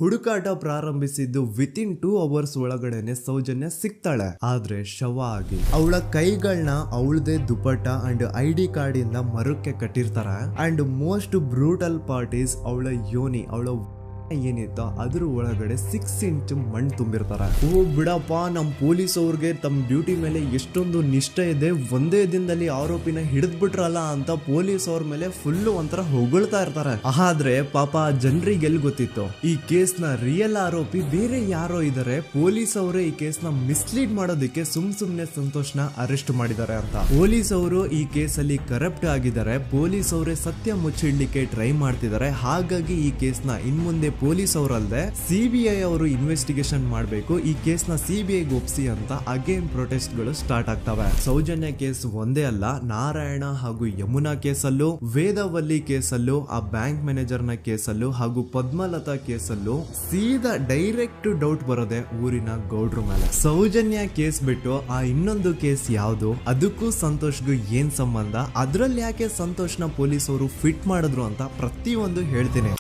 ಹುಡುಕಾಟ ಪ್ರಾರಂಭಿಸಿದ್ದು within 2 hours ಒಳಗಡೆನೆ ಸೌಜನ್ಯ ಸಿಗ್ತಾಳೆ. ಆದ್ರೆ ಶವ ಆಗಿ ಅವಳ ಕೈಗಳನ್ನ ಅವಳದೇ ದುಪಟ್ಟ ಅಂಡ್ ID ಕಾರ್ಡ್ ಇಂದ ಮರಕ್ಕೆ ಕಟ್ಟಿರ್ತಾರೆ. And most brutal part is ಅವಳ ಯೋನಿ, ಅವಳ ಏನಿತ್ತು ಅದ್ರ ಒಳಗಡೆ 6 ಇಂಚ್ ಮಣ್ಣು ತುಂಬಿರ್ತಾರೆ. ಓ ಬಿಡಪ್ಪ, ನಮ್ ಪೊಲೀಸ್ ಅವ್ರಿಗೆ ತಮ್ಮ ಡ್ಯೂಟಿ ಮೇಲೆ ಎಷ್ಟೊಂದು ನಿಷ್ಠೆ ಇದೆ, ಒಂದೇ ದಿನದಲ್ಲಿ ಆರೋಪಿನ ಹಿಡಿದ್ಬಿಟ್ರಲ್ಲ ಅಂತ ಪೊಲೀಸ್ ಅವ್ರ ಮೇಲೆ ಫುಲ್ ಒಂಥರ ಹೊಗಳ್ತಾ ಇರ್ತಾರೆ. ಆದ್ರೆ ಪಾಪ ಜನರಿಗೆ ಎಲ್ಲಿ ಗೊತ್ತಿತ್ತು ಈ ಕೇಸ್ ನ ರಿಯಲ್ ಆರೋಪಿ ಬೇರೆ ಯಾರೋ ಇದಾರೆ, ಪೊಲೀಸ್ ಅವರೇ ಈ ಕೇಸ್ ನ ಮಿಸ್ಲೀಡ್ ಮಾಡೋದಕ್ಕೆ ಸುಮ್ನೆ ಸಂತೋಷ್ನ ಅರೆಸ್ಟ್ ಮಾಡಿದ್ದಾರೆ ಅಂತ. ಪೊಲೀಸ್ ಅವರು ಈ ಕೇಸ್ ಅಲ್ಲಿ ಕರಪ್ಟ್ ಆಗಿದ್ದಾರೆ, ಪೊಲೀಸ್ ಅವರೇ ಸತ್ಯ ಮುಚ್ಚಿಡ್ಲಿಕ್ಕೆ ಟ್ರೈ ಮಾಡ್ತಿದ್ದಾರೆ. ಹಾಗಾಗಿ ಈ ಕೇಸ್ ನ ಇನ್ಮುಂದೆ ಪೊಲೀಸ್ ಅವರಲ್ಲದೆ CBI ಅವರು ಇನ್ವೆಸ್ಟಿಗೇಷನ್ ಮಾಡಬೇಕು, ಈ ಕೇಸ್ ನ CBI ಒಪ್ಸಿ ಅಂತ ಅಗೇನ್ ಪ್ರೊಟೆಸ್ಟ್ ಗಳು ಸ್ಟಾರ್ಟ್ ಆಗ್ತವೆ. ಸೌಜನ್ಯ ಕೇಸ್ ಒಂದೇ ಅಲ್ಲ, ನಾರಾಯಣ ಹಾಗೂ ಯಮುನಾ ಕೇಸಲ್ಲೂ, ವೇದವಲ್ಲಿ ಕೇಸಲ್ಲೂ, ಆ ಬ್ಯಾಂಕ್ ಮ್ಯಾನೇಜರ್ ನ ಕೇಸಲ್ಲೂ ಹಾಗೂ ಪದ್ಮಲತಾ ಕೇಸಲ್ಲೂ ಸೀದಾ ಡೈರೆಕ್ಟ್ ಡೌಟ್ ಬರೋದೆ ಊರಿನ ಗೌಡ್ರ ಮೇಲೆ. ಸೌಜನ್ಯ ಕೇಸ್ ಬಿಟ್ಟು ಆ ಇನ್ನೊಂದು ಕೇಸ್ ಯಾವುದು, ಅದಕ್ಕೂ ಸಂತೋಷ್ಗೂ ಏನ್ ಸಂಬಂಧ, ಅದ್ರಲ್ಲಿ ಯಾಕೆ ಸಂತೋಷ್ನ ಪೊಲೀಸ್ ಅವರು ಫಿಟ್ ಮಾಡಿದ್ರು ಅಂತ ಪ್ರತಿಯೊಂದು ಹೇಳ್ತೀನಿ.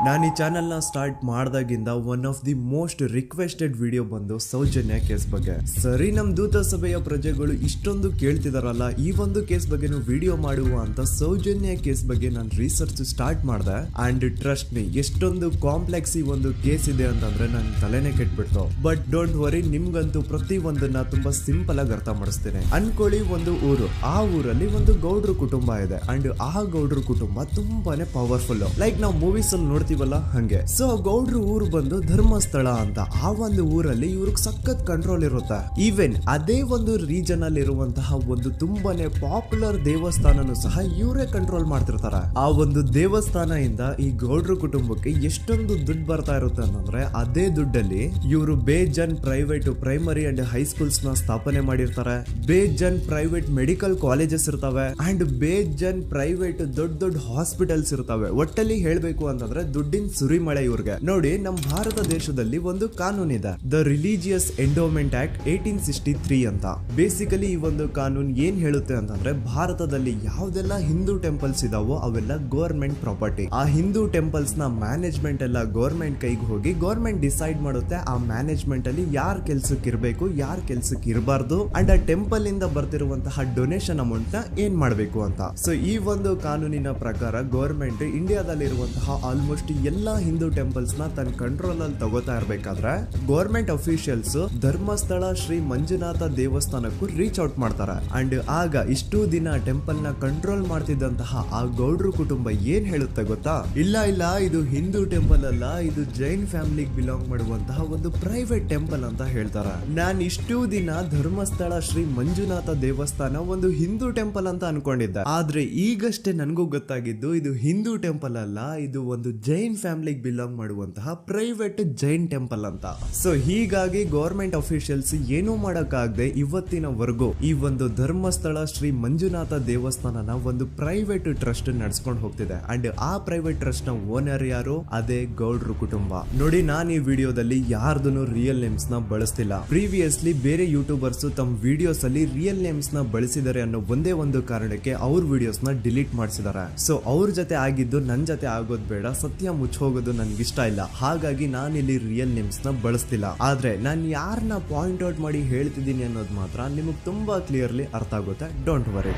ನಾನು ಈ ಚಾನೆಲ್ನ ಸ್ಟಾರ್ಟ್ ಮಾಡಿದಾಗಿಂದ one of the most requested video ಬಂದು ಸೌಜನ್ಯ ಕೇಸ್ ಬಗ್ಗೆ. ಸರಿ, ನಮ್ ದೂತ ಸಭೆಯ ಪ್ರಜೆಗಳು ಇಷ್ಟೊಂದು ಕೇಳ್ತಿದಾರಲ್ಲ, ಈ ಒಂದು ಕೇಸ್ ಬಗ್ಗೆ ವಿಡಿಯೋ ಮಾಡುವ ಅಂತ ಸೌಜನ್ಯ ಕೇಸ್ ಬಗ್ಗೆ ನಾನು ರಿಸರ್ಚ್ ಸ್ಟಾರ್ಟ್ ಮಾಡಿದೆ. ಅಂಡ್ ಟ್ರಸ್ಟ್ ಮೀ, ಎಷ್ಟೊಂದು ಕಾಂಪ್ಲೆಕ್ಸ್ ಈ ಒಂದು ಕೇಸ್ ಇದೆ ಅಂತಂದ್ರೆ ನನ್ ತಲೆನೇ ಕೆಟ್ಬಿಡ್ತು. ಬಟ್ ಡೋಂಟ್ ವರಿ, ನಿಮ್ಗಂತೂ ಪ್ರತಿ ಒಂದನ್ನ ತುಂಬಾ ಸಿಂಪಲ್ ಆಗಿ ಅರ್ಥ ಮಾಡಿಸ್ತೇನೆ. ಅನ್ಕೊಳ್ಳಿ, ಒಂದು ಊರು, ಆ ಊರಲ್ಲಿ ಒಂದು ಗೌಡ್ರ ಕುಟುಂಬ ಇದೆ. ಅಂಡ್ ಆ ಗೌಡ್ರ ಕುಟುಂಬ ತುಂಬಾನೇ ಪವರ್ಫುಲ್, ಲೈಕ್ ನಾವು ಮೂವೀಸ್ ಅಲ್ಲಿ ನೋಡ್ತೀವಲ್ಲ ಹಂಗೆ. ಸೊ ಗೌಡ್ರು ಊರು ಬಂದು ಧರ್ಮಸ್ಥಳ ಅಂತ, ಆ ಒಂದು ಊರಲ್ಲಿ ಇವ್ರಿಗೆ ಸಖತ್ ಕಂಟ್ರೋಲ್ ಇರುತ್ತೆ. ಈವನ್ ಅದೇ ಒಂದು ರೀಜನ್ ಅಲ್ಲಿ ಇರುವಂತಹ ಒಂದು ತುಂಬಾನೇ ಪಾಪ್ಯುಲರ್ ದೇವಸ್ಥಾನನು ಸಹ ಇವರೇ ಕಂಟ್ರೋಲ್ ಮಾಡ್ತಿರ್ತಾರೆ. ಆ ಒಂದು ದೇವಸ್ಥಾನ ಇಂದ ಈ ಗೌಡ್ರ ಕುಟುಂಬಕ್ಕೆ ಎಷ್ಟೊಂದು ದುಡ್ಡು ಬರ್ತಾ ಇರುತ್ತೆ ಅಂತಂದ್ರೆ, ಅದೇ ದುಡ್ಡಲ್ಲಿ ಇವರು ಬೇಜನ್ ಪ್ರೈವೇಟ್ ಪ್ರೈಮರಿ ಅಂಡ್ ಹೈಸ್ಕೂಲ್ಸ್ ನ ಸ್ಥಾಪನೆ ಮಾಡಿರ್ತಾರೆ, ಬೇಜನ್ ಪ್ರೈವೇಟ್ ಮೆಡಿಕಲ್ ಕಾಲೇಜಸ್ ಇರ್ತವೆ, ಅಂಡ್ ಬೇಜನ್ ಪ್ರೈವೇಟ್ ದೊಡ್ಡ ಹಾಸ್ಪಿಟಲ್ಸ್ ಇರ್ತವೆ. ಒಟ್ಟಲ್ಲಿ ಹೇಳ್ಬೇಕು ಅಂತಂದ್ರೆ ದುಡ್ಡಿನ ಸುರಿಮಳೆ ಇವ್ರಿಗೆ. ನೋಡಿ, ನಮ್ಮ ಭಾರತ ದೇಶದಲ್ಲಿ ಒಂದು ಕಾನೂನು ಇದೆ, ದ ರಿಲಿಜಿಯಸ್ ಎಂಡೋಮೆಂಟ್ ಆಕ್ಟ್ 1863 ಅಂತ. ಬೇಸಿಕಲಿ ಈ ಒಂದು ಕಾನೂನು ಏನ್ ಹೇಳುತ್ತೆ ಅಂತಂದ್ರೆ, ಭಾರತದಲ್ಲಿ ಯಾವ್ದೆಲ್ಲ ಹಿಂದೂ ಟೆಂಪಲ್ಸ್ ಇದಾವೋ ಅವೆಲ್ಲ ಗವರ್ಮೆಂಟ್ ಪ್ರಾಪರ್ಟಿ. ಆ ಹಿಂದೂ ಟೆಂಪಲ್ಸ್ ನ ಮ್ಯಾನೇಜ್ಮೆಂಟ್ ಎಲ್ಲ ಗವರ್ಮೆಂಟ್ ಕೈಗೆ ಹೋಗಿ ಗವರ್ಮೆಂಟ್ ಡಿಸೈಡ್ ಮಾಡುತ್ತೆ ಆ ಮ್ಯಾನೇಜ್ಮೆಂಟ್ ಅಲ್ಲಿ ಯಾರ್ ಕೆಲ್ಸಕ್ಕೆ ಇರಬೇಕು, ಯಾರ್ ಕೆಲ್ಸಕ್ಕೆ ಇರಬಾರ್ದು, ಅಂಡ್ ಆ ಟೆಂಪಲ್ ಇಂದ ಬರ್ತಿರುವಂತಹ ಡೊನೇಷನ್ ಅಮೌಂಟ್ ನ ಏನ್ ಮಾಡ್ಬೇಕು ಅಂತ. ಸೊ ಈ ಒಂದು ಕಾನೂನಿನ ಪ್ರಕಾರ ಗವರ್ಮೆಂಟ್ ಇಂಡಿಯಾದಲ್ಲಿ ಇರುವಂತಹ ಆಲ್ಮೋಸ್ಟ್ ಎಲ್ಲಾ ಹಿಂದೂ ಟೆಂಪಲ್ಸ್ ನ ತನ್ನ ಕಂಟ್ರೋಲ್ ಅಲ್ಲಿ ತಗೋತಾ ಇರ್ಬೇಕಾದ್ರೆ ಗವರ್ಮೆಂಟ್ ಅಫಿಷಿಯಲ್ಸ್ ಧರ್ಮಸ್ಥಳ ಶ್ರೀ ಮಂಜುನಾಥ ದೇವಸ್ಥಾನಕ್ಕೂ ರೀಚ್ ಔಟ್ ಮಾಡ್ತಾರೆ. ಅಂಡ್ ಆಗ ಇಷ್ಟು ದಿನ ಟೆಂಪಲ್ ನ ಕಂಟ್ರೋಲ್ ಮಾಡ್ತಿದ್ದಂತಹ ಆ ಗೌಡ್ರ ಕುಟುಂಬ ಏನ್ ಹೇಳುತ್ತೆ ಗೊತ್ತಾ, ಇಲ್ಲ ಇದು ಹಿಂದೂ ಟೆಂಪಲ್ ಅಲ್ಲ, ಇದು ಜೈನ್ ಫ್ಯಾಮಿಲಿಗೆ ಬಿಲಾಂಗ್ ಮಾಡುವಂತಹ ಒಂದು ಪ್ರೈವೇಟ್ ಟೆಂಪಲ್ ಅಂತ ಹೇಳ್ತಾರೆ. ನಾನು ಇಷ್ಟು ದಿನ ಧರ್ಮಸ್ಥಳ ಶ್ರೀ ಮಂಜುನಾಥ ದೇವಸ್ಥಾನ ಒಂದು ಹಿಂದೂ ಟೆಂಪಲ್ ಅಂತ ಅನ್ಕೊಂಡಿದ್ದೆ, ಆದ್ರೆ ಈಗಷ್ಟೇ ನನಗೂ ಗೊತ್ತಾಗಿದ್ದು ಇದು ಹಿಂದೂ ಟೆಂಪಲ್ ಅಲ್ಲ, ಇದು ಒಂದು ಜೈನ್ ಫ್ಯಾಮಿಲಿಗೆ ಬಿಲಾಂಗ್ ಮಾಡುವಂತಹ ಪ್ರೈವೇಟ್ ಜೈನ್ ಟೆಂಪಲ್ ಅಂತ. ಸೊ ಹೀಗಾಗಿ ಗವರ್ಮೆಂಟ್ ಅಫಿಷಿಯಲ್ಸ್ ಏನೂ ಮಾಡಕ್ಕಾಗದೆ ಇವತ್ತಿನವರೆಗೂ ಈ ಒಂದು ಧರ್ಮಸ್ಥಳ ಶ್ರೀ ಮಂಜುನಾಥ ದೇವಸ್ಥಾನನ ಒಂದು ಪ್ರೈವೇಟ್ ಟ್ರಸ್ಟ್ ನಡೆಸ್ಕೊಂಡು ಹೋಗ್ತಿದೆ. ಅಂಡ್ ಆ ಪ್ರೈವೇಟ್ ಟ್ರಸ್ಟ್ ನ ಓನರ್ ಯಾರು, ಅದೇ ಗೌಡ್ರ ಕುಟುಂಬ. ನೋಡಿ, ನಾನು ಈ ವಿಡಿಯೋದಲ್ಲಿ ಯಾರ್ದು ರಿಯಲ್ ನೇಮ್ಸ್ ನ ಬಳಸ್ತಿಲ್ಲ. ಪ್ರೀವಿಯಸ್ಲಿ ಬೇರೆ ಯೂಟ್ಯೂಬರ್ಸ್ ತಮ್ಮ ವಿಡಿಯೋಸ್ ಅಲ್ಲಿ ರಿಯಲ್ ನೇಮ್ಸ್ ನ ಬಳಸಿದ್ದಾರೆ ಅನ್ನೋ ಒಂದೇ ಒಂದು ಕಾರಣಕ್ಕೆ ಅವ್ರ ವಿಡಿಯೋಸ್ ನ ಡಿಲೀಟ್ ಮಾಡಿಸಿದ್ದಾರೆ. ಸೊ ಅವ್ರ ಜೊತೆ ಆಗಿದ್ದು ನನ್ ಜೊತೆ ಆಗೋದ್ ಬೇಡ, ಸತ್ಯ ಮುಚ್ಚೋಗೋದು ನನ್ಗೆ ಇಷ್ಟ ಇಲ್ಲ. ಹಾಗಾಗಿ ನಾನಿಲ್ಲಿ ರಿಯಲ್ ನೇಮ್ಸ್ ನ ಬಳಸ್ತಿಲ್ಲ. ಆದ್ರೆ ನಾನು ಯಾರನ್ನ ಪಾಯಿಂಟ್ ಔಟ್ ಮಾಡಿ ಹೇಳ್ತಿದ್ದೀನಿ ಅನ್ನೋದು ಮಾತ್ರ ನಿಮಗೆ ತುಂಬಾ ಕ್ಲಿಯರ್ಲಿ ಅರ್ಥ ಆಗುತ್ತೆ. Don't worry.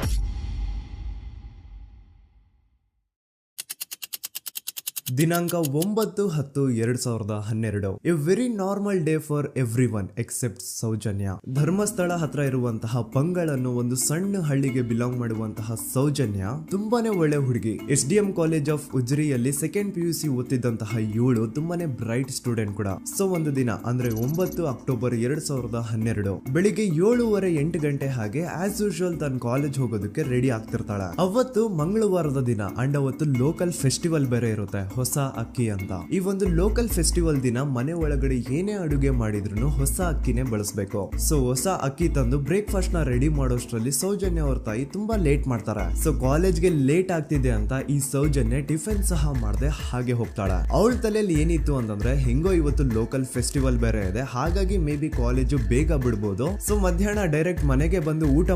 ದಿನಾಂಕ 9/10/2012. A very normal day for everyone except Soujanya. Dharmasthala ಹತ್ರ ಇರುವಂತಹ ಪಂಗಳ್ ಅನ್ನೋ ಒಂದು ಸಣ್ಣ ಹಳ್ಳಿಗೆ ಬಿಲಾಂಗ್ ಮಾಡುವಂತಹ ಸೌಜನ್ಯ ತುಂಬಾನೇ ಒಳ್ಳೆ ಹುಡುಗಿ. SDM ಕಾಲೇಜ್ ಆಫ್ ಉಜ್ರಿಯಲ್ಲಿ 2nd PUC ಓದ್ತಿದ್ದಂತಹ ಇವಳು ತುಂಬಾನೇ ಬ್ರೈಟ್ ಸ್ಟೂಡೆಂಟ್ ಕೂಡ. ಸೊ ಒಂದು ದಿನ ಅಂದ್ರೆ 9 ಅಕ್ಟೋಬರ್ 2012 ಬೆಳಿಗ್ಗೆ 7:30-8 ಗಂಟೆ ಹಾಗೆ ಆಸ್ ಯೂಶುವಲ್ ತನ್ನ ಕಾಲೇಜ್ ಹೋಗೋದಕ್ಕೆ ರೆಡಿ ಆಗ್ತಿರ್ತಾಳೆ. ಅವತ್ತು ಮಂಗಳವಾರದ ದಿನ ಅಂಡ್ ಅವತ್ತು ಲೋಕಲ್ ಫೆಸ್ಟಿವಲ್ ಬೇರೆ ಇರುತ್ತೆ, ಹೊಸ ಅಕ್ಕಿ ಅಂತ. ಈ ಒಂದು ಲೋಕಲ್ ಫೆಸ್ಟಿವಲ್ ದಿನ ಮನೆ ಒಳಗಡೆ ಏನೇ ಅಡುಗೆ ಮಾಡಿದ್ರು ಹೊಸ ಅಕ್ಕಿನೇ ಬಳಸಬೇಕು. ಸೊ ಹೊಸ ಅಕ್ಕಿ ತಂದು ಬ್ರೇಕ್ಫಾಸ್ಟ್ ನ ರೆಡಿ ಮಾಡೋಷ್ಟ್ರಲ್ಲಿ ಸೌಜನ್ಯ ಅವ್ರ ತಾಯಿ ತುಂಬಾ ಲೇಟ್ ಮಾಡ್ತಾರೆ. ಸೊ ಕಾಲೇಜ್ಗೆ ಲೇಟ್ ಆಗ್ತಿದೆ ಅಂತ ಈ ಸೌಜನ್ಯ ಟಿಫಿನ್ ಸಹ ಮಾಡದೆ ಹಾಗೆ ಹೋಗ್ತಾಳೆ. ಅವಳ ತಲೆಯಲ್ಲಿ ಏನಿತ್ತು ಅಂತಂದ್ರೆ, ಹೆಂಗೋ ಇವತ್ತು ಲೋಕಲ್ ಫೆಸ್ಟಿವಲ್ ಬೇರೆ ಇದೆ, ಹಾಗಾಗಿ ಮೇ ಬಿ ಕಾಲೇಜು ಬೇಗ ಬಿಡ್ಬೋದು, ಸೊ ಮಧ್ಯಾಹ್ನ ಡೈರೆಕ್ಟ್ ಮನೆಗೆ ಬಂದು ಊಟ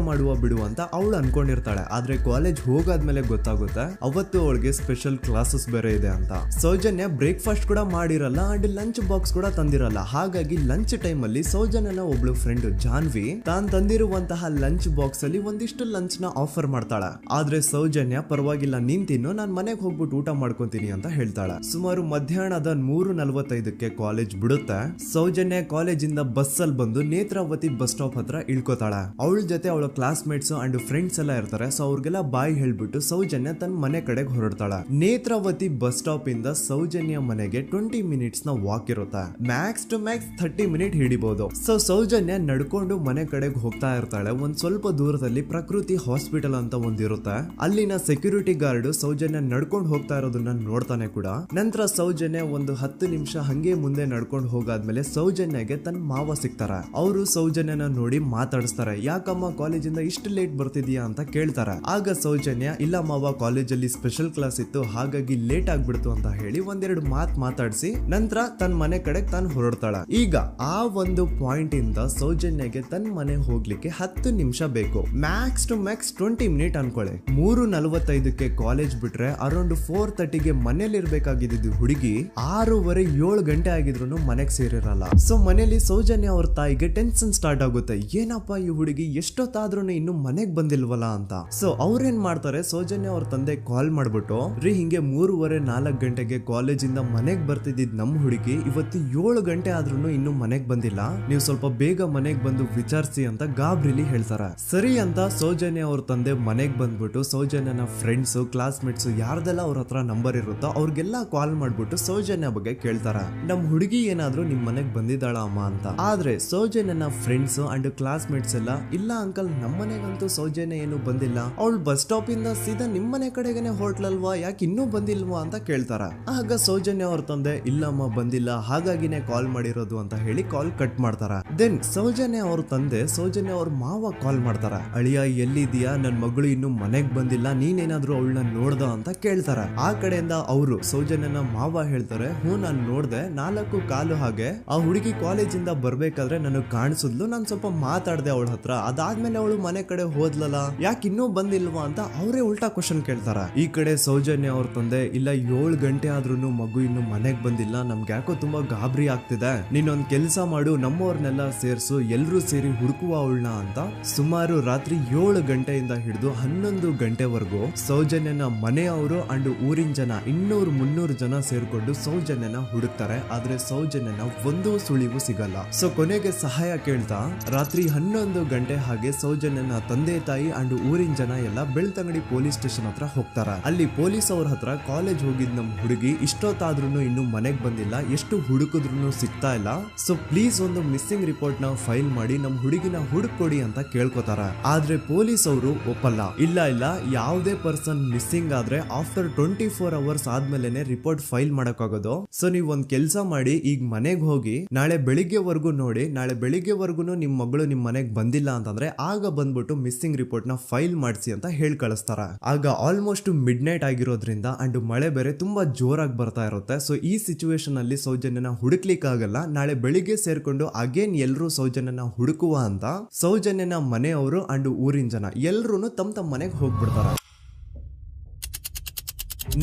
ಬಿಡುವ ಅಂತ ಅವಳು ಅನ್ಕೊಂಡಿರ್ತಾಳೆ. ಆದ್ರೆ ಕಾಲೇಜ್ ಹೋಗಾದ್ಮೇಲೆ ಗೊತ್ತಾಗುತ್ತೆ ಅವತ್ತು ಅವಳಿಗೆ ಸ್ಪೆಷಲ್ ಕ್ಲಾಸಸ್ ಬೇರೆ ಇದೆ ಅಂತ. ಸೌಜನ್ಯ ಬ್ರೇಕ್ಫಾಸ್ಟ್ ಕೂಡ ಮಾಡಿರಲ್ಲ ಅಂಡ್ ಲಂಚ್ ಬಾಕ್ಸ್ ಕೂಡ ತಂದಿರಲ್ಲ. ಹಾಗಾಗಿ ಲಂಚ್ ಟೈಮ್ ಅಲ್ಲಿ ಸೌಜನ್ಯನ ಒಬ್ಳು ಫ್ರೆಂಡ್ ಜಾನ್ವಿ ತಾನ್ ತಂದಿರುವಂತಹ ಲಂಚ್ ಬಾಕ್ಸ್ ಅಲ್ಲಿ ಒಂದಿಷ್ಟು ಲಂಚ್ ನ ಆಫರ್ ಮಾಡ್ತಾಳ. ಆದ್ರೆ ಸೌಜನ್ಯ ಪರವಾಗಿಲ್ಲ ನೀನ್ ತಿನ್ನು, ನಾನ್ ಮನೆಗೆ ಹೋಗ್ಬಿಟ್ಟು ಊಟ ಮಾಡ್ಕೊಂತೀನಿ ಅಂತ ಹೇಳ್ತಾಳ. ಸುಮಾರು ಮಧ್ಯಾಹ್ನದ 3:45ಕ್ಕೆ ಕಾಲೇಜ್ ಬಿಡುತ್ತೆ. ಸೌಜನ್ಯ ಕಾಲೇಜ್ ಇಂದ ಬಸ್ ಅಲ್ಲಿ ಬಂದು ನೇತ್ರಾವತಿ ಬಸ್ ಸ್ಟಾಪ್ ಹತ್ರ ಇಳ್ಕೋತಾಳ. ಅವಳ ಜೊತೆ ಅವಳ ಕ್ಲಾಸ್ ಮೇಟ್ಸ್ ಅಂಡ್ ಫ್ರೆಂಡ್ಸ್ ಎಲ್ಲ ಇರ್ತಾರೆ. ಸೊ ಅವ್ರಿಗೆಲ್ಲ ಬಾಯ್ ಹೇಳ್ಬಿಟ್ಟು ಸೌಜನ್ಯ ತನ್ನ ಮನೆ ಕಡೆಗೆ ಹೊರಡ್ತಾಳ. ನೇತ್ರಾವತಿ ಬಸ್ ಸ್ಟಾಪ್ ಇಂದ ಸೌಜನ್ಯ ಮನೆಗೆ 20 ಮಿನಿಟ್ಸ್ ನ ವಾಕ್ ಇರುತ್ತೆ. ಮ್ಯಾಕ್ಸ್ ಟು ಮ್ಯಾಕ್ಸ್ 30 ಮಿನಿಟ್ ಹಿಡಿಬಹುದು. ಸೊ ಸೌಜನ್ಯ ನಡ್ಕೊಂಡು ಮನೆ ಕಡೆಗೆ ಹೋಗ್ತಾ ಇರ್ತಾಳೆ. ಒಂದ್ ಸ್ವಲ್ಪ ದೂರದಲ್ಲಿ ಪ್ರಕೃತಿ ಹಾಸ್ಪಿಟಲ್ ಅಂತ ಒಂದಿರುತ್ತೆ. ಅಲ್ಲಿನ ಸೆಕ್ಯೂರಿಟಿ ಗಾರ್ಡ್ ಸೌಜನ್ಯ ನಡ್ಕೊಂಡು ಹೋಗ್ತಾ ಇರೋದನ್ನ ನೋಡ್ತಾನೆ ಕೂಡ. ನಂತರ ಸೌಜನ್ಯ ಒಂದು 10 ನಿಮಿಷ ಹಂಗೆ ಮುಂದೆ ನಡ್ಕೊಂಡು ಹೋಗಾದ್ಮೇಲೆ ಸೌಜನ್ಯಗೆ ತನ್ನ ಮಾವ ಸಿಗ್ತಾರ. ಅವರು ಸೌಜನ್ಯನ ನೋಡಿ ಮಾತಾಡಿಸ್ತಾರೆ. ಯಾಕಮ್ಮ ಕಾಲೇಜಿಂದ ಇಷ್ಟು ಲೇಟ್ ಬರ್ತಿದ್ಯಾ ಅಂತ ಕೇಳ್ತಾರೆ. ಆಗ ಸೌಜನ್ಯ ಇಲ್ಲ ಮಾವ, ಕಾಲೇಜಲ್ಲಿ ಸ್ಪೆಷಲ್ ಕ್ಲಾಸ್ ಇತ್ತು ಹಾಗಾಗಿ ಲೇಟ್ ಆಗ್ಬಿಡ್ತು ಅಂತ ಹೇಳಿ ಒಂದೆರಡು ಮಾತಾಡಿಸಿ ನಂತರ ತನ್ನ ಮನೆ ಕಡೆ ತಾನು ಹೊರಡ್ತಾಳ. ಈಗ ಆ ಒಂದು ಪಾಯಿಂಟ್ ಇಂದ ಸೌಜನ್ಯಗೆ ತನ್ನ ಮನೆ ಹೋಗ್ಲಿಕ್ಕೆ 10 ನಿಮಿಷ ಬೇಕು. ಮ್ಯಾಕ್ಸ್ ಟು ಮ್ಯಾಕ್ಸ್ 20 ಮಿನಿಟ್ ಅನ್ಕೊಳ್ಳಿ. 3:45ಕ್ಕೆ ಕಾಲೇಜ್ ಬಿಟ್ರೆ ಅರೌಂಡ್ 4:30ಗೆ ಮನೇಲಿ ಇರ್ಬೇಕಾಗಿದ್ದು ಹುಡುಗಿ 6:30-7 ಗಂಟೆ ಆಗಿದ್ರು ಮನೆಗೆ ಸೇರಿರಲ್ಲ. ಸೊ ಮನೇಲಿ ಸೌಜನ್ಯ ಅವ್ರ ತಾಯಿಗೆ ಟೆನ್ಷನ್ ಸ್ಟಾರ್ಟ್ ಆಗುತ್ತೆ. ಏನಪ್ಪ ಈ ಹುಡುಗಿ ಎಷ್ಟೊತ್ತಾದ್ರೂ ಇನ್ನು ಮನೆಗ್ ಬಂದಿಲ್ವಲ್ಲ ಅಂತ. ಸೊ ಅವ್ರೇನ್ ಮಾಡ್ತಾರೆ, ಸೌಜನ್ಯ ಅವ್ರ ತಂದೆ ಕಾಲ್ ಮಾಡ್ಬಿಟ್ಟು ಹಿಂಗೆ 3:30-4 ಗಂಟೆಗೆ ಕಾಲೇಜಿಂದ ಮನೆಗ್ ಬರ್ತಿದ್ದಿದ್ ನಮ್ ಹುಡುಗಿ ಇವತ್ತು 7 ಗಂಟೆ ಆದ್ರೂ ಇನ್ನು ಮನೆಗ್ ಬಂದಿಲ್ಲ, ನೀವು ಸ್ವಲ್ಪ ಬೇಗ ಮನೆಗ್ ಬಂದು ವಿಚಾರಿಸಿ ಅಂತ ಗಾಬ್ರಿಲಿ ಹೇಳ್ತಾರೆ. ಸರಿ ಅಂತ ಸೌಜನ್ಯ ಅವ್ರ ತಂದೆ ಮನೆಗ್ ಬಂದ್ಬಿಟ್ಟು ಸೌಜನ್ಯನ ಫ್ರೆಂಡ್ಸ್ ಕ್ಲಾಸ್ ಮೇಟ್ಸ್ ಯಾರ್ದೆಲ್ಲ ಅವ್ರ ಹತ್ರ ನಂಬರ್ ಇರುತ್ತೋ ಅವ್ರಿಗೆಲ್ಲ ಕಾಲ್ ಮಾಡ್ಬಿಟ್ಟು ಸೌಜನ್ಯ ಬಗ್ಗೆ ಕೇಳ್ತಾರ. ನಮ್ ಹುಡುಗಿ ಏನಾದ್ರೂ ನಿಮ್ ಮನೆಗ್ ಬಂದಿದ್ದಾಳ ಅಮ್ಮ ಅಂತ. ಆದ್ರೆ ಸೌಜನ್ಯನ ಫ್ರೆಂಡ್ಸ್ ಅಂಡ್ ಕ್ಲಾಸ್ ಮೇಟ್ಸ್ ಎಲ್ಲ ಇಲ್ಲ ಅಂಕಲ್ ನಮ್ಮ ಮನೆಗಂತೂ ಸೌಜನ್ಯ ಏನು ಬಂದಿಲ್ಲ, ಅವಳು ಬಸ್ ಸ್ಟಾಪ್ ಇಂದ ಸೀದಾ ನಿಮ್ ಮನೆ ಕಡೆಗೇನೆ ಹೊರಟ್ಲಲ್ವಾ, ಯಾಕೆ ಇನ್ನೂ ಬಂದಿಲ್ವಾ ಅಂತ ಕೇಳ್ತಾರ. ಆಗ ಸೌಜನ್ಯ ಅವ್ರ ತಂದೆ ಇಲ್ಲಮ್ಮ ಬಂದಿಲ್ಲ ಹಾಗಾಗಿನೇ ಕಾಲ್ ಮಾಡಿರೋದು ಅಂತ ಹೇಳಿ ಕಾಲ್ ಕಟ್ ಮಾಡ್ತಾರ. ದೆನ್ ಸೌಜನ್ಯ ಅವ್ರ ತಂದೆ ಸೌಜನ್ಯ ಅವ್ರ ಮಾವ ಕಾಲ್ ಮಾಡ್ತಾರ. ಅಳಿಯ ಎಲ್ಲಿದ್ಯಾ, ನನ್ ಮಗಳು ಇನ್ನು ಮನೆಗ್ ಬಂದಿಲ್ಲ, ನೀನೇನಾದ್ರೂ ಅವಳನ್ನ ನೋಡ್ದ ಅಂತ ಕೇಳ್ತಾರ. ಆ ಕಡೆಯಿಂದ ಅವರು ಸೌಜನ್ಯನ ಮಾವ ಹೇಳ್ತಾರೆ, ನಾನ್ ನೋಡ್ದೆ 4:15 ಹಾಗೆ ಆ ಹುಡುಗಿ ಕಾಲೇಜಿಂದ ಬರ್ಬೇಕಾದ್ರೆ ನನಗ್ ಕಾಣಿಸಿದ್ಲು, ನಾನ್ ಸ್ವಲ್ಪ ಮಾತಾಡ್ದೆ ಅವಳ ಹತ್ರ, ಅದಾದ್ಮೇಲೆ ಅವಳು ಮನೆ ಕಡೆ ಹೋದ್ಲಲ್ಲ, ಯಾಕೆ ಇನ್ನೂ ಬಂದಿಲ್ವಾ ಅಂತ ಅವರೇ ಉಲ್ಟಾ ಕ್ವಶನ್ ಕೇಳ್ತಾರ. ಈ ಕಡೆ ಸೌಜನ್ಯ ಅವ್ರ ತಂದೆ ಇಲ್ಲ 7 ಗಂಟೆ ಆದ್ರೂ ಮಗು ಇನ್ನು ಮನೆಗ್ ಬಂದಿಲ್ಲ, ನಮ್ಗೆ ಯಾಕೋ ತುಂಬಾ ಗಾಬರಿ ಆಗ್ತಿದೆ, ನೀನೊಂದ್ ಕೆಲ್ಸ ಮಾಡು ನಮ್ಮವ್ರನ್ನೆಲ್ಲ ಸೇರ್ಸು ಎಲ್ರೂ ಸೇರಿ ಹುಡುಕುವ ಅವಳನ್ನ ಅಂತ ಸುಮಾರು ರಾತ್ರಿ 7 ಗಂಟೆಯಿಂದ ಹಿಡಿದು 11 ಗಂಟೆವರೆಗೂ ಸೌಜನ್ಯನ ಮನೆಯವರು ಅಂಡ್ ಊರಿನ ಜನ 200-300 ಜನ ಸೇರ್ಕೊಂಡು ಸೌಜನ್ಯನ ಹುಡುಕ್ತಾರೆ. ಆದ್ರೆ ಸೌಜನ್ಯನ ಒಂದು ಸುಳಿವು ಸಿಗಲ್ಲ. ಸೊ ಕೊನೆಗೆ ಸಹಾಯ ಕೇಳ್ತಾ ರಾತ್ರಿ 11 ಗಂಟೆ ಹಾಗೆ ಸೌಜನ್ಯನ ತಂದೆ ತಾಯಿ ಅಂಡ್ ಊರಿನ ಜನ ಎಲ್ಲ ಬೆಳ್ತಂಗಡಿ ಪೊಲೀಸ್ ಸ್ಟೇಷನ್ ಹತ್ರ ಹೋಗ್ತಾರ. ಅಲ್ಲಿ ಪೊಲೀಸ್ ಅವ್ರ ಹತ್ರ ಕಾಲೇಜ್ ಹೋಗಿದ್ ನಮ್ ಹುಡುಗಿ ಇಷ್ಟೊತ್ತಾದ್ರೂ ಇನ್ನು ಮನೆಗ್ ಬಂದಿಲ್ಲ, ಎಷ್ಟು ಹುಡುಕಿದ್ರು ಸಿಗ್ತಾ ಇಲ್ಲ, ಸೊ ಪ್ಲೀಸ್ ಒಂದು ಮಿಸ್ಸಿಂಗ್ ರಿಪೋರ್ಟ್ ನ ಫೈಲ್ ಮಾಡಿ ನಮ್ ಹುಡುಗಿನ ಹುಡುಕೊಡಿ ಅಂತ ಕೇಳ್ಕೊತಾರ. ಆದ್ರೆ ಪೊಲೀಸ್ ಅವರು ಒಪ್ಪಲ್ಲ. ಇಲ್ಲ ಯಾವುದೇ ಪರ್ಸನ್ ಮಿಸ್ಸಿಂಗ್ ಆದ್ರೆ ಆಫ್ಟರ್ 24 ಅವರ್ಸ್ ಆದ್ಮೇಲೆನೆ ರಿಪೋರ್ಟ್ ಫೈಲ್ ಮಾಡಕ್ಕಾಗೋದು. ಸೊ ನೀವ್ ಒಂದ್ ಕೆಲ್ಸ ಮಾಡಿ, ಈಗ ಮನೆಗ್ ಹೋಗಿ ನಾಳೆ ಬೆಳಿಗ್ಗೆವರೆಗೂ ನೋಡಿ, ನಾಳೆ ಬೆಳಿಗ್ಗೆವರೆಗೂ ನಿಮ್ ಮಗಳು ನಿಮ್ ಮನೆಗ್ ಬಂದಿಲ್ಲ ಅಂತಂದ್ರೆ ಆಗ ಬಂದ್ಬಿಟ್ಟು ಮಿಸ್ಸಿಂಗ್ ರಿಪೋರ್ಟ್ ನ ಫೈಲ್ ಮಾಡಿಸಿ ಅಂತ ಹೇಳಿ ಕಳಿಸ್ತಾರ. ಆಗ ಆಲ್ಮೋಸ್ಟ್ ಮಿಡ್ ನೈಟ್ ಆಗಿರೋದ್ರಿಂದ ಅಂಡ್ ಮಳೆ ಬೇರೆ ತುಂಬಾ ಜೋರಾಗಿ ಬರ್ತಾ ಇರುತ್ತೆ. ಸೊ ಈ ಸಿಚುವೇಶನ್ ಅಲ್ಲಿ ಸೌಜನ್ಯನ ಹುಡುಕ್ಲಿಕ್ಕೆ ಆಗಲ್ಲ. ನಾಳೆ ಬೆಳಿಗ್ಗೆ ಸೇರ್ಕೊಂಡು ಅಗೇನ್ ಎಲ್ರು ಸೌಜನ್ಯನ ಹುಡುಕುವ ಅಂತ ಸೌಜನ್ಯನ ಮನೆಯವರು ಅಂಡ್ ಊರಿನ ಜನ ಎಲ್ರು ತಮ್ಮ ಮನೆಗೆ ಹೋಗ್ಬಿಡ್ತಾರ.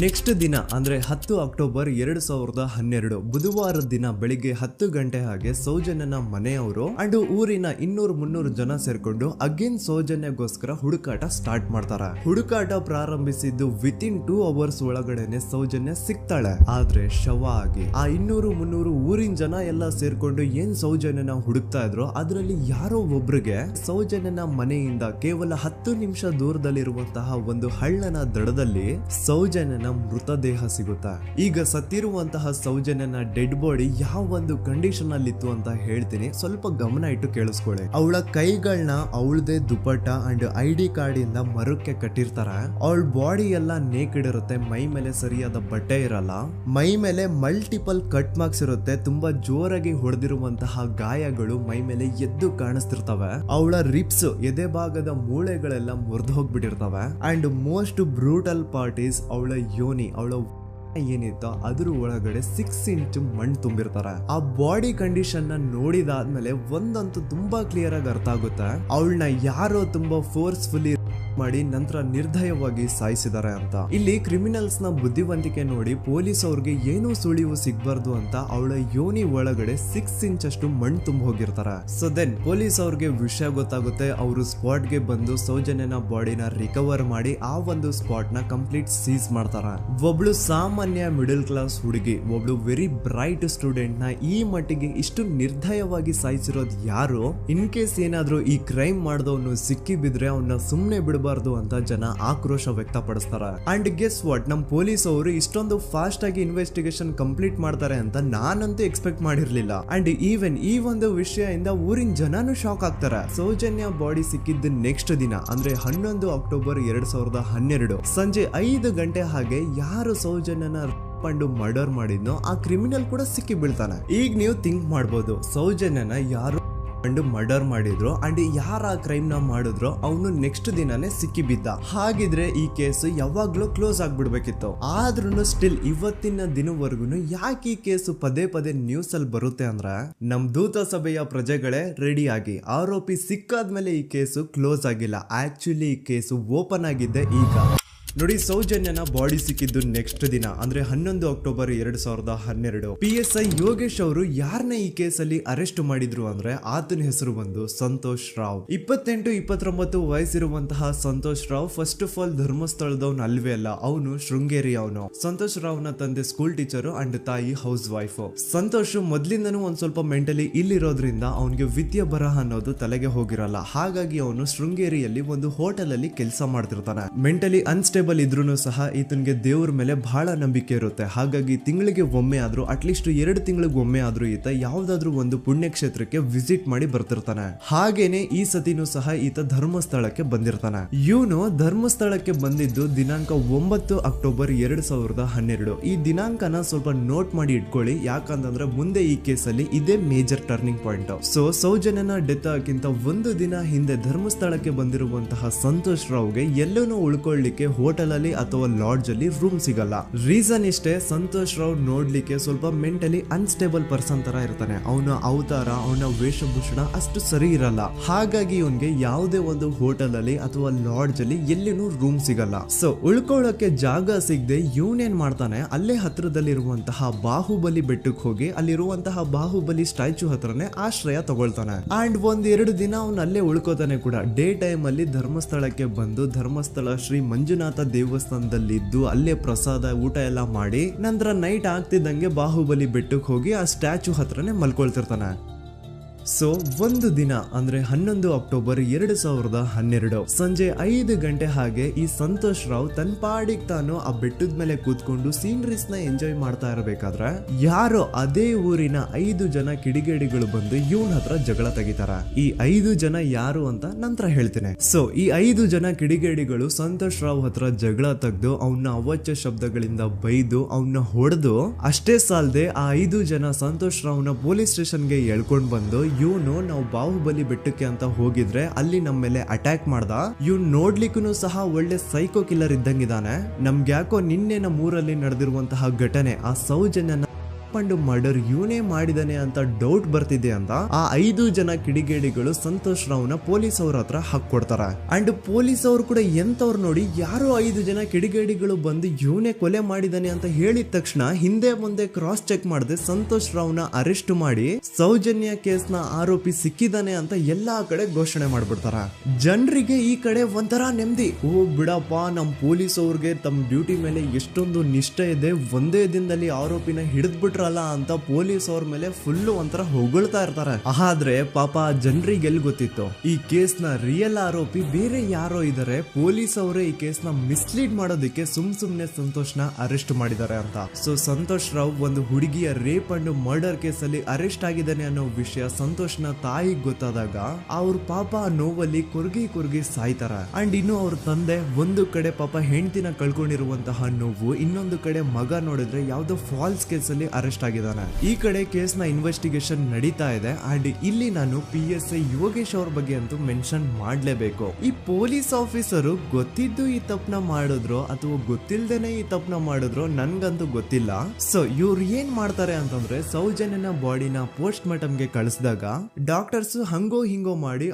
ನೆಕ್ಸ್ಟ್ ದಿನ ಅಂದ್ರೆ 10 ಅಕ್ಟೋಬರ್ 2012 ಬುಧವಾರದ ದಿನ ಬೆಳಿಗ್ಗೆ 10 ಗಂಟೆ ಹಾಗೆ ಸೌಜನ್ಯನ ಮನೆಯವರು ಅಂಡ್ ಊರಿನ 200-300 ಜನ ಸೇರ್ಕೊಂಡು ಅಗೇನ್ ಸೌಜನ್ಯಗೋಸ್ಕರ ಹುಡುಕಾಟ ಸ್ಟಾರ್ಟ್ ಮಾಡ್ತಾರ. ಹುಡುಕಾಟ ಪ್ರಾರಂಭಿಸಿದ್ದು ವಿತಿನ್ 2 ಅವರ್ಸ್ ಒಳಗಡೆನೆ ಸೌಜನ್ಯ ಸಿಗ್ತಾಳೆ. ಆದ್ರೆ ಶವ ಆಗಿ ಆ 200-300 ಊರಿನ ಜನ ಎಲ್ಲ ಸೇರ್ಕೊಂಡು ಏನ್ ಸೌಜನ್ಯನ ಹುಡುಕ್ತಾ ಇದ್ರು ಅದರಲ್ಲಿ ಯಾರೋ ಒಬ್ರಿಗೆ ಸೌಜನ್ಯನ ಮನೆಯಿಂದ ಕೇವಲ 10 ನಿಮಿಷ ದೂರದಲ್ಲಿರುವಂತಹ ಒಂದು ಹಳ್ಳನ ದಡದಲ್ಲಿ ಸೌಜನ್ಯನ ಮೃತದೇಹ ಸಿಗುತ್ತಾ. ಈಗ ಸತ್ತಿರುವಂತಹ ಸೌಜನ್ಯನ ಡೆಡ್ ಬಾಡಿ ಯಾವ ಒಂದು ಕಂಡೀಷನ್ ಅಲ್ಲಿ ಇತ್ತು ಅಂತ ಹೇಳ್ತೀನಿ, ಸ್ವಲ್ಪ ಗಮನ ಇಟ್ಟು ಕೇಳಿಸ್ಕೊಳ್ಳಿ. ಅವಳ ಕೈಗಳನ್ನ ಅವಳದೇ ದುಪಟ್ಟ ಅಂಡ್ ID ಕಾರ್ಡ್ ಇಂದ ಮರಕ್ಕೆ ಕಟ್ಟಿರ್ತಾರ. ಅವಳ ಬಾಡಿ ಎಲ್ಲ ನೇಕೆಡ್ ಇರುತ್ತೆ, ಮೈ ಮೇಲೆ ಸರಿಯಾದ ಬಟ್ಟೆ ಇರಲ್ಲ, ಮೈ ಮೇಲೆ ಮಲ್ಟಿಪಲ್ ಕಟ್ ಮಾರ್ಕ್ಸ್ ಇರುತ್ತೆ, ತುಂಬಾ ಜೋರಾಗಿ ಹೊಡೆದಿರುವಂತಹ ಗಾಯಗಳು ಮೈ ಮೇಲೆ ಎದ್ದು ಕಾಣಿಸ್ತಿರ್ತವೆ. ಅವಳ ರಿಪ್ಸ್ ಎದೆ ಭಾಗದ ಮೂಳೆಗಳೆಲ್ಲ ಮುರಿದು ಹೋಗ್ಬಿಟ್ಟಿರ್ತವೆ. And most brutal part is ಅವಳ ಯೋನಿ, ಅವಳ ಏನಿತ್ತು ಅದ್ರ ಒಳಗಡೆ 6 ಇಂಚ್ ಮಣ್ಣು ತುಂಬಿರ್ತಾರೆ. ಆ ಬಾಡಿ ಕಂಡೀಷನ್ ನ ನೋಡಿದಾದ್ಮೇಲೆ ಒಂದಂತೂ ತುಂಬಾ ಕ್ಲಿಯರ್ ಆಗಿ ಅರ್ಥ ಆಗುತ್ತೆ, ಅವಳನ್ನ ಯಾರೋ ತುಂಬಾ ಫೋರ್ಸ್ಫುಲಿ ಮಾಡಿ ನಂತರ ನಿರ್ದಯವಾಗಿ ಸಾಯಿಸಿದ್ದಾರೆ ಅಂತ. ಇಲ್ಲಿ ಕ್ರಿಮಿನಲ್ಸ್ ನ ಬುದ್ಧಿವಂತಿಕೆ ನೋಡಿ ಪೊಲೀಸ್ ಅವ್ರಿಗೆ ಏನೂ ಸುಳಿವು ಸಿಗ್ಬಾರ್ದು ಅಂತ ಅವಳ ಯೋನಿ ಒಳಗಡೆ 6 ಇಂಚ್ ಅಷ್ಟು ಮಣ್ಣು ತುಂಬ ಹೋಗಿರ್ತಾರೆ. ಸೊ ದೆನ್ ಪೊಲೀಸ್ ಅವ್ರಿಗೆ ವಿಷಯ ಗೊತ್ತಾಗುತ್ತೆ. ಅವರು ಸ್ಪಾಟ್ ಗೆ ಬಂದು ಸೌಜನ್ಯನ ಬಾಡಿನ ರಿಕವರ್ ಮಾಡಿ ಆ ಒಂದು ಸ್ಪಾಟ್ ನ ಕಂಪ್ಲೀಟ್ ಸೀಸ್ ಮಾಡ್ತಾರೆ. ಒಬ್ಳು ಸಾಮಾನ್ಯ ಮಿಡಲ್ ಕ್ಲಾಸ್ ಹುಡುಗಿ, ಒಬ್ಳು ವೆರಿ ಬ್ರೈಟ್ ಸ್ಟೂಡೆಂಟ್ ನ ಈ ಮಟ್ಟಿಗೆ ಇಷ್ಟು ನಿರ್ದಯವಾಗಿ ಸಾಯಿಸಿರೋದು ಯಾರು? ಇನ್ ಕೇಸ್ ಏನಾದ್ರೂ ಈ ಕ್ರೈಮ್ ಮಾಡಿದವನು ಸಿಕ್ಕಿ ಬಿದ್ರೆ ಅವನ್ನ ಸುಮ್ನೆ ಬಿಡಬಾರ್ದು ಅಂತ ಜನ ಆಕ್ರೋಶ ವ್ಯಕ್ತಪಡಿಸ್ತಾರೆ. ಅಂಡ್ ಗೆಸ್ ವಾಟ್, ನಮ್ ಪೊಲೀಸ್ ಅವರು ಇಷ್ಟೊಂದು ಫಾಸ್ಟ್ ಆಗಿ ಇನ್ವೆಸ್ಟಿಗೇಷನ್ ಕಂಪ್ಲೀಟ್ ಮಾಡ್ತಾರೆ ಅಂತ ನಾನಂತೂ ಎಕ್ಸ್ಪೆಕ್ಟ್ ಮಾಡಿರ್ಲಿಲ್ಲ. ಅಂಡ್ ಈವನ್ ಈ ಒಂದು ವಿಷಯದಿಂದ ಊರಿನ ಜನನು ಶಾಕ್ ಆಗ್ತಾರೆ. ಸೌಜನ್ಯ ಬಾಡಿ ಸಿಕ್ಕಿದ್ದ ನೆಕ್ಸ್ಟ್ ದಿನ ಅಂದ್ರೆ 11 ಅಕ್ಟೋಬರ್ 2012 ಸಂಜೆ 5 ಗಂಟೆ ಹಾಗೆ ಯಾರು ಸೌಜನ್ಯನ ಪಂಡು ಮರ್ಡರ್ ಮಾಡಿದ್ನೋ ಆ ಕ್ರಿಮಿನಲ್ ಕೂಡ ಸಿಕ್ಕಿ ಬೀಳ್ತಾನೆ. ಈಗ ನೀವು ಥಿಂಕ್ ಮಾಡ್ಬೋದು, ಸೌಜನ್ಯನ ಯಾರು ಮರ್ಡರ್ ಮಾಡಿದ್ರು ಅಂಡ್ ಯಾರ ಕ್ರೈಮ್ ನ ಮಾಡಿದ್ರು ಅವನು ನೆಕ್ಸ್ಟ್ ದಿನಾನೇ ಸಿಕ್ಕಿ ಬಿದ್ದ. ಹಾಗಿದ್ರೆ ಈ ಕೇಸ್ ಯಾವಾಗ್ಲೂ ಕ್ಲೋಸ್ ಆಗ್ಬಿಡ್ಬೇಕಿತ್ತು. ಆದ್ರೂ ಸ್ಟಿಲ್ ಇವತ್ತಿನ ದಿನವರೆಗೂ ಯಾಕೆ ಈ ಕೇಸ್ ಪದೇ ಪದೇ ನ್ಯೂಸ್ ಅಲ್ಲಿ ಬರುತ್ತೆ ಅಂದ್ರೆ, ನಮ್ ದೂತ ಸಭೆಯ ಪ್ರಜೆಗಳೇ ರೆಡಿ ಆಗಿ, ಆರೋಪಿ ಸಿಕ್ಕಾದ್ಮೇಲೆ ಈ ಕೇಸು ಕ್ಲೋಸ್ ಆಗಿಲ್ಲ. ಆಕ್ಚುಲಿ ಈ ಕೇಸು ಓಪನ್ ಆಗಿದ್ದೆ ಈಗ. ನೋಡಿ, ಸೌಜನ್ಯನ ಬಾಡಿ ಸಿಕ್ಕಿದ್ದು ನೆಕ್ಸ್ಟ್ ದಿನ ಅಂದ್ರೆ 11 ಅಕ್ಟೋಬರ್ 2012. PSI ಯೋಗೇಶ್ ಅವರು ಯಾರನ್ನ ಈ ಕೇಸಲ್ಲಿ ಅರೆಸ್ಟ್ ಮಾಡಿದ್ರು ಅಂದ್ರೆ ಆತನ ಹೆಸರು ಬಂದು ಸಂತೋಷ್ ರಾವ್. 28-29 ವಯಸ್ಸಿರುವಂತಹ Santosh Rao first of all ಧರ್ಮಸ್ಥಳದವನು ಅಲ್ವೇ ಅಲ್ಲ, ಅವನು ಶೃಂಗೇರಿ. ಅವನು ಸಂತೋಷ್ ರಾವ್ ನ ತಂದೆ ಸ್ಕೂಲ್ ಟೀಚರ್ ಅಂಡ್ ತಾಯಿ ಹೌಸ್ ವೈಫ್. ಸಂತೋಷ್ ಮೊದ್ಲಿಂದನೂ ಒಂದ್ ಸ್ವಲ್ಪ ಮೆಂಟಲಿ ಇಲ್ಲಿರೋದ್ರಿಂದ ಅವನಿಗೆ ವಿದ್ಯೆ ಬರಹ ಅನ್ನೋದು ತಲೆಗೆ ಹೋಗಿರಲ್ಲ. ಹಾಗಾಗಿ ಅವನು ಶೃಂಗೇರಿಯಲ್ಲಿ ಒಂದು ಹೋಟೆಲ್ ಅಲ್ಲಿ ಕೆಲಸ ಮಾಡ್ತಿರ್ತಾನೆ. ಮೆಂಟಲಿ ಅನ್ಸ್ಟೇಬಲ್ ಇದ್ರೂ ಸಹ ಈತನಿಗೆ ದೇವ್ರ ಮೇಲೆ ಬಹಳ ನಂಬಿಕೆ ಇರುತ್ತೆ. ಹಾಗಾಗಿ ತಿಂಗಳಿಗೆ ಒಮ್ಮೆ ಆದ್ರೂ, ಅಟ್ಲೀಸ್ಟ್ 2 ತಿಂಗಳಿಗೆ ಒಮ್ಮೆ ಆದ್ರೂ ಈತ ಯಾವ್ದಾದ್ರು ಒಂದು ಪುಣ್ಯಕ್ಷೇತ್ರಕ್ಕೆ ವಿಸಿಟ್ ಮಾಡಿ ಬರ್ತಿರ್ತಾನೆ. ಹಾಗೇನೆ ಈ ಸತಿನೂ ಸಹ ಈತ ಧರ್ಮಸ್ಥಳಕ್ಕೆ ಬಂದಿರ್ತಾನೆ. ಇವನು ಧರ್ಮಸ್ಥಳಕ್ಕೆ ಬಂದಿದ್ದು ದಿನಾಂಕ 9 ಅಕ್ಟೋಬರ್ 2012. ಈ ದಿನಾಂಕನ ಸ್ವಲ್ಪ ನೋಟ್ ಮಾಡಿ ಇಟ್ಕೊಳ್ಳಿ, ಯಾಕಂತಂದ್ರೆ ಮುಂದೆ ಈ ಕೇಸಲ್ಲಿ ಇದೇ ಮೇಜರ್ ಟರ್ನಿಂಗ್ ಪಾಯಿಂಟ್. ಸೊ ಸೌಜನ್ಯನ ಡೆತ್ ಆಗಿಂತ ಒಂದು ದಿನ ಹಿಂದೆ ಧರ್ಮಸ್ಥಳಕ್ಕೆ ಬಂದಿರುವಂತಹ ಸಂತೋಷ್ ರಾವ್ಗೆ ಎಲ್ಲೂ ಉಳ್ಕೊಳ್ಳಿಕ್ಕೆ ಹೋಟೆಲ್ ಅಲ್ಲಿ ಅಥವಾ ಲಾಡ್ಜ್ ಅಲ್ಲಿ ರೂಮ್ ಸಿಗಲ್ಲ. ರೀಸನ್ ಇಷ್ಟೇ, ಸಂತೋಷ್ ರಾವ್ ನೋಡ್ಲಿಕ್ಕೆ ಸ್ವಲ್ಪ ಮೆಂಟಲಿ ಅನ್ಸ್ಟೇಬಲ್ ಪರ್ಸನ್ ತರ ಇರ್ತಾನೆ. ಅವನ ಅವತಾರ, ಅವನ ವೇಷಭೂಷಣ ಅಷ್ಟು ಸರಿ ಇರಲ್ಲ. ಹಾಗಾಗಿ ಇವನ್ಗೆ ಯಾವುದೇ ಒಂದು ಹೋಟೆಲ್ ಅಲ್ಲಿ ಅಥವಾ ಲಾಡ್ಜ್ ಅಲ್ಲಿ ಎಲ್ಲಿನೂ ರೂಮ್ ಸಿಗಲ್ಲ. ಸೊ ಉಳ್ಕೊಳ್ಳೋಕೆ ಜಾಗ ಸಿಗದೆ ಇವನೇನ್ ಮಾಡ್ತಾನೆ, ಅಲ್ಲೇ ಹತ್ರದಲ್ಲಿರುವಂತಹ ಬಾಹುಬಲಿ ಬೆಟ್ಟಕ್ಕೆ ಹೋಗಿ ಅಲ್ಲಿರುವಂತಹ ಬಾಹುಬಲಿ ಸ್ಟ್ಯಾಚ್ಯೂ ಹತ್ರನೇ ಆಶ್ರಯ ತಗೊಳ್ತಾನೆ. ಅಂಡ್ 1-2 ದಿನ ಅವನು ಅಲ್ಲೇ ಉಳ್ಕೋತಾನೆ ಕೂಡ. ಡೇ ಟೈಮ್ ಅಲ್ಲಿ ಧರ್ಮಸ್ಥಳಕ್ಕೆ ಬಂದು ಧರ್ಮಸ್ಥಳ ಶ್ರೀ ಮಂಜುನಾಥ ದೇವಸ್ಥಾನದಲ್ಲಿದ್ದು ಅಲ್ಲೇ ಪ್ರಸಾದ ಊಟ ಎಲ್ಲ ಮಾಡಿ ನಂತರ ನೈಟ್ ಆಗ್ತಿದ್ದಂಗೆ ಬಾಹುಬಲಿ ಬೆಟ್ಟಕ್ಕೆ ಹೋಗಿ ಆ ಸ್ಟ್ಯಾಚ್ಯೂ ಹತ್ರನೇ ಮಲ್ಕೊಳ್ತಿರ್ತಾನೆ. ಸೊ ಒಂದು ದಿನ ಅಂದ್ರೆ 11 ಅಕ್ಟೋಬರ್ 2012 ಸಂಜೆ 5 ಗಂಟೆ ಹಾಗೆ ಈ ಸಂತೋಷ್ ರಾವ್ ತನ್ನ ಪಾಡಿಗೆ ತಾನು ಆ ಬೆಟ್ಟದ ಮೇಲೆ ಕೂತ್ಕೊಂಡು ಸೀನರೀಸ್ ನ ಎಂಜಾಯ್ ಮಾಡ್ತಾ ಇರಬೇಕಾದ್ರೆ ಯಾರೋ ಅದೇ ಊರಿನ 5 ಜನ ಕಿಡಿಗೇಡಿಗಳು ಬಂದು ಇವನ್ ಹತ್ರ ಜಗಳ ತೆಗಿತಾರ. ಈ 5 ಜನ ಯಾರು ಅಂತ ನಂತರ ಹೇಳ್ತೇನೆ. ಸೊ ಈ 5 ಜನ ಕಿಡಿಗೇಡಿಗಳು ಸಂತೋಷ್ ರಾವ್ ಹತ್ರ ಜಗಳ ತೆಗೆದು ಅವನ್ನ ಅವಾಚ್ಯ ಶಬ್ದಗಳಿಂದ ಬೈದು ಅವನ್ನ ಹೊಡೆದು, ಅಷ್ಟೇ ಸಾಲದೆ ಆ 5 ಜನ ಸಂತೋಷ್ ರಾವ್ನ ಪೊಲೀಸ್ ಸ್ಟೇಷನ್ಗೆ ಎಳ್ಕೊಂಡ್ ಬಂದು ಇವನು ನಾವು ಬಾಹುಬಲಿ ಬೆಟ್ಟಕ್ಕೆ ಅಂತ ಹೋಗಿದ್ರೆ ಅಲ್ಲಿ ನಮ್ಮ ಮೇಲೆ ಅಟ್ಯಾಕ್ ಮಾಡ್ದ, ಇವ್ನು ನೋಡ್ಲಿಕ್ಕೂ ಸಹ ಒಳ್ಳೆ ಸೈಕೋ ಕಿಲ್ಲರ್ ಇದ್ದಂಗಿದಾನೆ, ನಮ್ಗೆ ಯಾಕೋ ನಿನ್ನೆ ನಮ್ಮ ಊರಲ್ಲಿ ನಡೆದಿರುವಂತಹ ಘಟನೆ ಆ ಸೌಜನ್ಯನ ಮರ್ಡರ್ ಇವನೇ ಮಾಡಿದಾನೆ ಅಂತ ಡೌಟ್ ಬರ್ತಿದೆ ಅಂತ ಆ 5 ಜನ ಕಿಡಿಗೇಡಿಗಳು ಸಂತೋಷ್ ರಾವ್ನ ಪೊಲೀಸ್ ಅವ್ರ ಹತ್ರ ಹಾಕೊಡ್ತಾರ. ಅಂಡ್ ಪೊಲೀಸ್ ಅವ್ರು ಕೂಡ ಎಂತವ್ರು ನೋಡಿ, ಯಾರೋ 5 ಜನ ಕಿಡಿಗೇಡಿಗಳು ಬಂದು ಇವನೇ ಕೊಲೆ ಮಾಡಿದಾನೆ ಅಂತ ಹೇಳಿದ ತಕ್ಷಣ ಹಿಂದೆ ಮುಂದೆ ಕ್ರಾಸ್ ಚೆಕ್ ಮಾಡದೆ ಸಂತೋಷ್ ರಾವ್ನ ಅರೆಸ್ಟ್ ಮಾಡಿ ಸೌಜನ್ಯ ಕೇಸ್ ನ ಆರೋಪಿ ಸಿಕ್ಕಿದಾನೆ ಅಂತ ಎಲ್ಲಾ ಕಡೆ ಘೋಷಣೆ ಮಾಡ್ಬಿಡ್ತಾರ. ಜನರಿಗೆ ಈ ಕಡೆ ಒಂಥರ ನೆಮ್ಮದಿ, ಓ ಬಿಡಪ್ಪ ನಮ್ ಪೊಲೀಸ್ ಅವ್ರಿಗೆ ತಮ್ಮ ಡ್ಯೂಟಿ ಮೇಲೆ ಎಷ್ಟೊಂದು ನಿಷ್ಠೆ ಇದೆ, ಒಂದೇ ದಿನದಲ್ಲಿ ಆರೋಪಿನ ಹಿಡಿದ್ಬಿಟ್ರ ಅಂತ ಪೊಲೀಸ್ ಅವ್ರ ಮೇಲೆ ಫುಲ್ ಒಂಥರ ಹೊಗಳ್ತಾ ಇರ್ತಾರೆ. ಆದ್ರೆ ಪಾಪ ಜನರಿಗೆ ಎಲ್ಲಿ ಗೊತ್ತಿತ್ತು ಈ ಕೇಸ್ ನ ರಿಯಲ್ ಆರೋಪಿ ಬೇರೆ ಯಾರೋ ಇದಾರೆ, ಪೊಲೀಸ್ ಅವರೇ ಈ ಕೇಸ್ ನ ಮಿಸ್ಲೀಡ್ ಮಾಡೋದಕ್ಕೆ ಸುಮ್ನೆ ಸಂತೋಷ್ ನ ಅರೆಸ್ಟ್ ಮಾಡಿದ್ದಾರೆ ಅಂತ. ಸೊ ಸಂತೋಷ್ ರಾವ್ ಒಂದು ಹುಡುಗಿಯ ರೇಪ್ ಅಂಡ್ ಮರ್ಡರ್ ಕೇಸ್ ಅಲ್ಲಿ ಅರೆಸ್ಟ್ ಆಗಿದ್ದಾನೆ ಅನ್ನೋ ವಿಷಯ ಸಂತೋಷ್ ನ ತಾಯಿಗೆ ಗೊತ್ತಾದಾಗ ಅವ್ರ ಪಾಪ ನೋವಲ್ಲಿ ಕುರ್ಗಿ ಸಾಯ್ತಾರ. ಅಂಡ್ ಇನ್ನು ಅವ್ರ ತಂದೆ ಒಂದು ಕಡೆ ಪಾಪ ಹೆಂಡತಿನ ಕಳ್ಕೊಂಡಿರುವಂತಹ ನೋವು, ಇನ್ನೊಂದು ಕಡೆ ಮಗ ನೋಡಿದ್ರೆ ಯಾವ್ದೋ ಫಾಲ್ಸ್ ಕೇಸ್ ಅಲ್ಲಿ ಅರೆಸ್ಟ್ ಆಗಿದ್ದಾನೆ. ಈ ಕಡೆ ಕೇಸ್ ನ ಇನ್ವೆಸ್ಟಿಗೇಷನ್ ನಡೀತಾ ಇದೆ. ಅಂಡ್ ಇಲ್ಲಿ ನಾನು PSI ಯೋಗೇಶ್ ಅವ್ರ ಬಗ್ಗೆ ಅಂತೂ ಮೆನ್ಷನ್ ಮಾಡ್ಲೇಬೇಕು. ಈ ಪೊಲೀಸ್ ಆಫೀಸರು ಗೊತ್ತಿದ್ದು ಈ ತಪ್ಪನ ಮಾಡಿದ್ರು ಅಥವಾ ಗೊತ್ತಿಲ್ದೇನೆ ಈ ತಪ್ಪನ ಮಾಡಿದ್ರು ನನ್ಗಂತೂ ಗೊತ್ತಿಲ್ಲ. ಸೊ ಇವ್ರು ಏನ್ ಮಾಡ್ತಾರೆ ಅಂತಂದ್ರೆ, ಸೌಜನ್ಯನ ಬಾಡಿನ ಪೋಸ್ಟ್ ಮಾರ್ಟಮ್ ಗೆ ಕಳಿಸಿದಾಗ ಡಾಕ್ಟರ್ಸ್ ಹಂಗೋ ಹಿಂಗೋ ಮಾಡಿ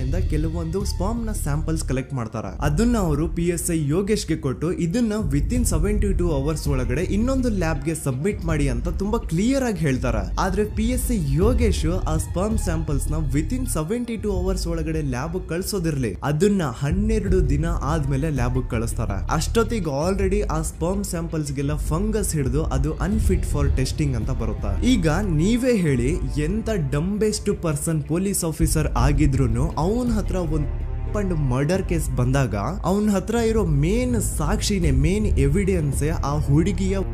ಇಂದ ಕೆಲವೊಂದು ಸ್ಪರ್ಮ್ ನ ಸ್ಯಾಂಪಲ್ಸ್ ಕಲೆಕ್ಟ್ ಮಾಡ್ತಾರ. ಅದನ್ನ ಅವರು PSI ಯೋಗೇಶ್ಗೆ ಕೊಟ್ಟು ಇದನ್ನ ವಿತಿನ್ 72 ಅವರ್ಸ್ ಒಳಗಡೆ ಇನ್ನೊಂದು ಲ್ಯಾಬ್ ಗೆ ಸಬ್ಮಿಟ್ ಮಾಡಿ ಅಂತ ತುಂಬಾ ಕ್ಲಿಯರ್ ಆಗಿ ಹೇಳ್ತಾರ. ಆದ್ರೆ PSI ಯೋಗೇಶ್ ಆ ಸ್ಪರ್ಮ್ ಸ್ಯಾಂಪಲ್ಸ್ ನ ವಿತಿನ್ 72 ಅವರ್ಸ್ ಒಳಗಡೆ ಲ್ಯಾಬ್ ಕಳ್ಸೋದಿರ್ಲಿ, ಅದನ್ನ 12 ದಿನ ಆದ್ಮೇಲೆ ಲ್ಯಾಬ್ ಕಳಿಸ್ತಾರ. ಅಷ್ಟೊತ್ತಿಗೆ ಆಲ್ರೆಡಿ ಆ ಸ್ಪರ್ಮ್ ಸ್ಯಾಂಪಲ್ಸ್ ಗೆಲ್ಲ ಫಂಗಸ್ ಹಿಡಿದು ಅದು ಅನ್ಫಿಟ್ ಫಾರ್ ಟೆಸ್ಟಿಂಗ್ ಅಂತ ಬರುತ್ತಾ. ಈಗ ನೀವೇ ಹೇಳಿ, ಎಂತ ಡಂಬೆಸ್ಟ್ ಪರ್ಸನ್ ಪೊಲೀಸ್ ಆಫೀಸರ್ ಆಗಿದ್ರು ಅವನ ಹತ್ರ ಒಂದು ಮರ್ಡರ್ ಕೇಸ್ ಬಂದಾಗ ಅವನ ಹತ್ರ ಇರೋ ಮೇನ್ ಸಾಕ್ಷಿನೇ, ಮೇನ್ ಎವಿಡೆನ್ಸ್ ಆ ಹುಡುಗಿಯ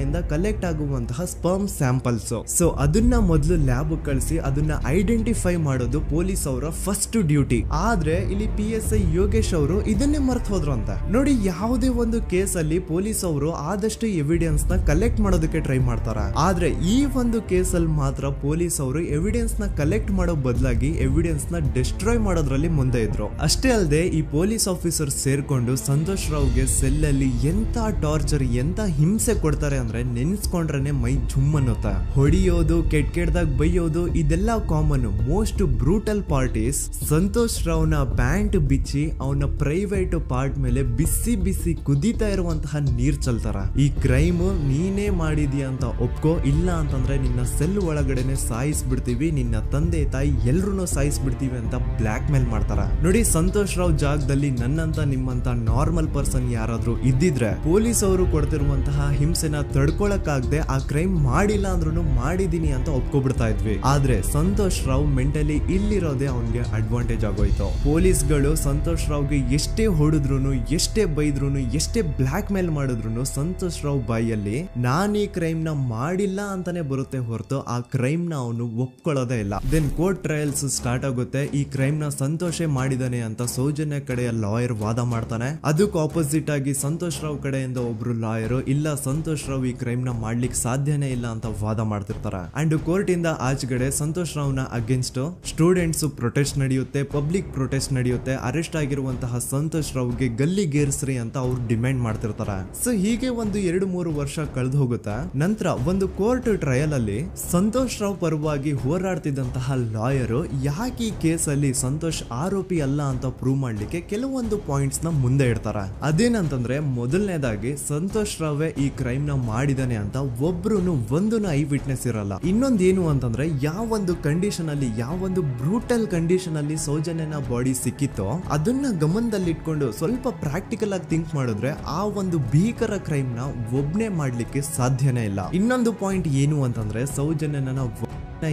ಇಂದ ಕಲೆಕ್ಟ್ ಆಗುವಂತಹ ಸ್ಪರ್ಮ್ ಸ್ಯಾಂಪಲ್ಸ್. ಸೊ ಅದನ್ನ ಮೊದಲು ಲ್ಯಾಬ್ ಕಳಿಸಿ ಅದನ್ನ ಐಡೆಂಟಿಫೈ ಮಾಡೋದು ಪೊಲೀಸ್ ಅವರ ಫಸ್ಟ್ ಡ್ಯೂಟಿ. ಆದ್ರೆ ಇಲ್ಲಿ PSI ಯೋಗೇಶ್ ಅವರು ಇದನ್ನೇ ಮರ್ತು ಹೋದ್ರು ಅಂತ ನೋಡಿ. ಯಾವುದೇ ಒಂದು ಕೇಸ್ ಅಲ್ಲಿ ಪೊಲೀಸ್ ಅವರು ಆದಷ್ಟು ಎವಿಡೆನ್ಸ್ ನ ಕಲೆಕ್ಟ್ ಮಾಡೋದಕ್ಕೆ ಟ್ರೈ ಮಾಡ್ತಾರ. ಆದ್ರೆ ಈ ಒಂದು ಕೇಸ್ ಅಲ್ಲಿ ಮಾತ್ರ ಪೊಲೀಸ್ ಅವರು ಎವಿಡೆನ್ಸ್ ನ ಕಲೆಕ್ಟ್ ಮಾಡೋ ಬದಲಾಗಿ ಎವಿಡೆನ್ಸ್ ನ ಡಿಸ್ಟ್ರಾಯ್ ಮಾಡೋದ್ರಲ್ಲಿ ಮುಂದೆ ಇದ್ರು. ಅಷ್ಟೇ ಅಲ್ಲದೆ ಈ ಪೊಲೀಸ್ ಆಫೀಸರ್ ಸೇರ್ಕೊಂಡು ಸಂತೋಷ್ ರಾವ್ಗೆ ಸೆಲ್ ಅಲ್ಲಿ ಎಂತ ಟಾರ್ಚರ್, ಎಂತ ಹಿಂಸೆ ಕೊಡ್ತಾರೆ ಅಂದ್ರೆ ನೆನ್ಸ್ಕೊಂಡ್ರೆ ಮೈ ಜುಮ್ ಅನ್ನುತ್ತ. ಹೊಡಿಯೋದು, ಕೆಟ್ಟದಾಗ ಬೈಯೋದು ಇದೆಲ್ಲ common. Most brutal part is Santosh ರಾವ್ನ ಪ್ಯಾಂಟ್ ಬಿಚ್ಚಿ ಅವನ ಪ್ರೈವೇಟ್ ಪಾರ್ಟ್ ಮೇಲೆ ಬಿಸಿ ಬಿಸಿ ಕುದೀತಾ ಇರುವಂತಹ ನೀರ್ ಚಲ್ತಾರ. ಈ ಕ್ರೈಮ್ ನೀನೇ ಮಾಡಿದ್ಯಾ ಅಂತ ಒಪ್ಕೋ, ಇಲ್ಲ ಅಂತಂದ್ರೆ ನಿನ್ನ ಸೆಲ್ ಒಳಗಡೆನೆ ಸಾಯಿಸ್ಬಿಡ್ತೀವಿ, ನಿನ್ನ ತಂದೆ ತಾಯಿ ಎಲ್ರು ಸಾಯಿಸ್ಬಿಡ್ತೀವಿ ಅಂತ ಬ್ಲಾಕ್ ಮೇಲ್ ಮಾಡ್ತಾರ. ನೋಡಿ, ಸಂತೋಷ್ ರಾವ್ ಜಾಗದಲ್ಲಿ ನನ್ನಂತ ನಿಮ್ಮಂತ ನಾರ್ಮಲ್ ಪರ್ಸನ್ ಯಾರಾದ್ರೂ ಇದ್ದಿದ್ರೆ ಪೊಲೀಸ್ ಅವರು ಕೊಡ್ತಿರುವಂತಹ ಹಿಂಸೆನ ತಡ್ಕೊಳಕ್ಕಾಗದೆ ಆ ಕ್ರೈಮ್ ಮಾಡಿಲ್ಲ ಅಂದ್ರೂ ಮಾಡಿದೀನಿ ಅಂತ ಒಪ್ಕೊಬಿಡ್ತಾ ಇದ್ವಿ. ಆದ್ರೆ ಸಂತೋಷ್ ರಾವ್ ಮೆಂಟಲಿ ಇಲ್ಲಿರೋದೇ ಅವನ್ಗೆ ಅಡ್ವಾಂಟೇಜ್ ಆಗೋಯ್ತು. ಪೊಲೀಸ್ಗಳು ಸಂತೋಷ್ ರಾವ್ಗೆ ಎಷ್ಟೇ ಹೊಡೆದ್ರು, ಎಷ್ಟೇ ಬೈದ್ರು, ಎಷ್ಟೇ ಬ್ಲಾಕ್ ಮೇಲ್ ಮಾಡಿದ್ರು ಸಂತೋಷ್ ರಾವ್ ಬಾಯಲ್ಲಿ ನಾನ್ ಈ ಕ್ರೈಮ್ ನ ಮಾಡಿಲ್ಲ ಅಂತಾನೆ ಬರುತ್ತೆ ಹೊರತು ಆ ಕ್ರೈಮ್ ನ ಅವನು ಒಪ್ಕೊಳ್ಳೋದೇ ಇಲ್ಲ. ದೆನ್ ಕೋರ್ಟ್ ಟ್ರಯಲ್ಸ್ ಸ್ಟಾರ್ಟ್ ಆಗುತ್ತೆ. ಈ ಕ್ರೈಮ್ ನ ಸಂತೋಷೇ ಮಾಡಿದಾನೆ ಅಂತ ಸೌಜನ್ಯ ಕಡೆಯ ಲಾಯರ್ ವಾದ ಮಾಡ್ತಾನೆ. ಅದಕ್ಕೆ ಆಪೋಸಿಟ್ ಆಗಿ ಸಂತೋಷ್ ರಾವ್ ಕಡೆಯಿಂದ ಒಬ್ರು ಲಾಯರ್ ಇಲ್ಲ, ಸಂತೋಷ್ ರಾವ್ ಈ ಕ್ರೈಮ್ ನ ಮಾಡ್ಲಿಕ್ಕೆ ಸಾಧ್ಯನೇ ಇಲ್ಲ ಅಂತ ವಾದ ಮಾಡ್ತಿರ್ತಾರ. ಅಂಡ್ ಕೋರ್ಟ್ ಇಂದ ಆಚೆಗಡೆ ಸಂತೋಷ್ ರಾವ್ ನ ಅಗೇನ್ಸ್ಟ್ ಸ್ಟೂಡೆಂಟ್ಸ್ ಪ್ರೊಟೆಸ್ಟ್ ನಡೆಯುತ್ತೆ, ಪಬ್ಲಿಕ್ ಪ್ರೊಟೆಸ್ಟ್ ನಡೆಯುತ್ತೆ. ಅರೆಸ್ಟ್ ಆಗಿರುವಂತಹ ಸಂತೋಷ್ ರಾವ್ಗೆ ಗಲ್ಲಿಗೇರಿಸ್ರಿ ಅಂತ ಅವ್ರು ಡಿಮ್ಯಾಂಡ್ ಮಾಡ್ತಿರ್ತಾರ. ಸೊ ಹೀಗೆ ಒಂದು 2-3 ವರ್ಷ ಕಳೆದು ಹೋಗುತ್ತೆ. ನಂತರ ಒಂದು ಕೋರ್ಟ್ ಟ್ರಯಲ್ ಅಲ್ಲಿ ಸಂತೋಷ್ ರಾವ್ ಪರವಾಗಿ ಹೋರಾಡ್ತಿದ್ದಂತಹ ಲಾಯರ್ ಯಾಕೆ ಈ ಕೇಸ್ ಅಲ್ಲಿ ಸಂತೋಷ್ ಆರೋಪಿ ಅಲ್ಲ ಅಂತ ಪ್ರೂವ್ ಮಾಡ್ಲಿಕ್ಕೆ ಕೆಲವೊಂದು ಪಾಯಿಂಟ್ಸ್ ನ ಮುಂದೆ ಇಡ್ತಾರ. ಅದೇನಂತಂದ್ರೆ ಮೊದಲನೇದಾಗಿ ಸಂತೋಷ್ ರಾವ್ ಈ ಕ್ರೈಮ್ ನ ಮಾಡಿದಾನೆ ಅಂತ ಒಬ್ರು ಒಂದು ಐ ವಿಟ್ನೆಸ್ ಇರಲ್ಲ. ಇನ್ನೊಂದೇನು ಅಂತಂದ್ರೆ ಯಾವೊಂದು ಕಂಡೀಷನ್ ಅಲ್ಲಿ, ಯಾವೊಂದು ಬ್ರೂಟಲ್ ಕಂಡೀಷನ್ ಅಲ್ಲಿ ಸೌಜನ್ಯನ ಬಾಡಿ ಸಿಕ್ಕಿತ್ತೋ ಅದನ್ನ ಗಮನದಲ್ಲಿ ಇಟ್ಕೊಂಡು ಸ್ವಲ್ಪ ಪ್ರಾಕ್ಟಿಕಲ್ ಆಗಿ ಥಿಂಕ್ ಮಾಡಿದ್ರೆ ಆ ಒಂದು ಭೀಕರ ಕ್ರೈಮ್ ನ ಒಬ್ನೇ ಮಾಡ್ಲಿಕ್ಕೆ ಸಾಧ್ಯನೇ ಇಲ್ಲ. ಇನ್ನೊಂದು ಪಾಯಿಂಟ್ ಏನು ಅಂತಂದ್ರೆ ಸೌಜನ್ಯನ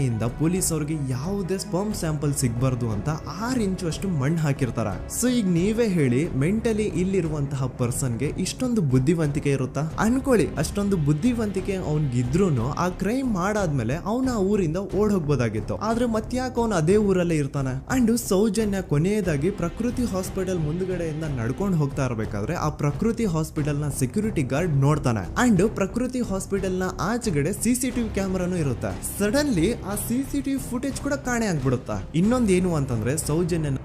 ಇಂದ ಪೊಲೀಸ್ ಅವ್ರಿಗೆ ಯಾವುದೇ ಸ್ಪರ್ಮ್ ಸ್ಯಾಂಪಲ್ ಸಿಗ್ಬಾರ್ದು ಅಂತ 6 ಇಂಚು ಅಷ್ಟು ಮಣ್ಣು ಹಾಕಿರ್ತಾರ. ಸೊ ಈಗ ನೀವೇ ಹೇಳಿ, ಮೆಂಟಲಿ ಇಲ್ಲಿರುವಂತಹ ಪರ್ಸನ್ಗೆ ಇಷ್ಟೊಂದು ಬುದ್ಧಿವಂತಿಕೆ ಇರುತ್ತಾ ಅನ್ಕೊಳ್ಳಿ. ಅಷ್ಟೊಂದು ಬುದ್ಧಿವಂತಿಕೆ ಅವ್ನಿಗಿದ್ರು ಆ ಕ್ರೈಮ್ ಮಾಡಾದ್ಮೇಲೆ ಅವನ ಆ ಊರಿಂದ ಓಡ್ ಹೋಗ್ಬೋದಾಗಿತ್ತು. ಆದ್ರೆ ಮತ್ತ್ಯಾಕೆ ಅವನು ಅದೇ ಊರಲ್ಲೇ ಇರ್ತಾನೆ. ಅಂಡ್ ಸೌಜನ್ಯ ಕೊನೆಯದಾಗಿ ಪ್ರಕೃತಿ ಹಾಸ್ಪಿಟಲ್ ಮುಂದ್ಗಡೆಯಿಂದ ನಡ್ಕೊಂಡು ಹೋಗ್ತಾ ಇರ್ಬೇಕಾದ್ರೆ ಆ ಪ್ರಕೃತಿ ಹಾಸ್ಪಿಟಲ್ ನ ಸೆಕ್ಯೂರಿಟಿ ಗಾರ್ಡ್ ನೋಡ್ತಾನೆ. ಅಂಡ್ ಪ್ರಕೃತಿ ಹಾಸ್ಪಿಟಲ್ ನ ಆಚೆಗಡೆ CCTV ಕ್ಯಾಮರಾನು ಇರುತ್ತೆ. ಸಡನ್ಲಿ ಆ CCTV ಫುಟೇಜ್ ಕೂಡ ಕಾಣೆ ಆಗ್ಬಿಡುತ್ತಾ. ಇನ್ನೊಂದೇನು ಅಂತಂದ್ರೆ ಸೌಜನ್ಯನ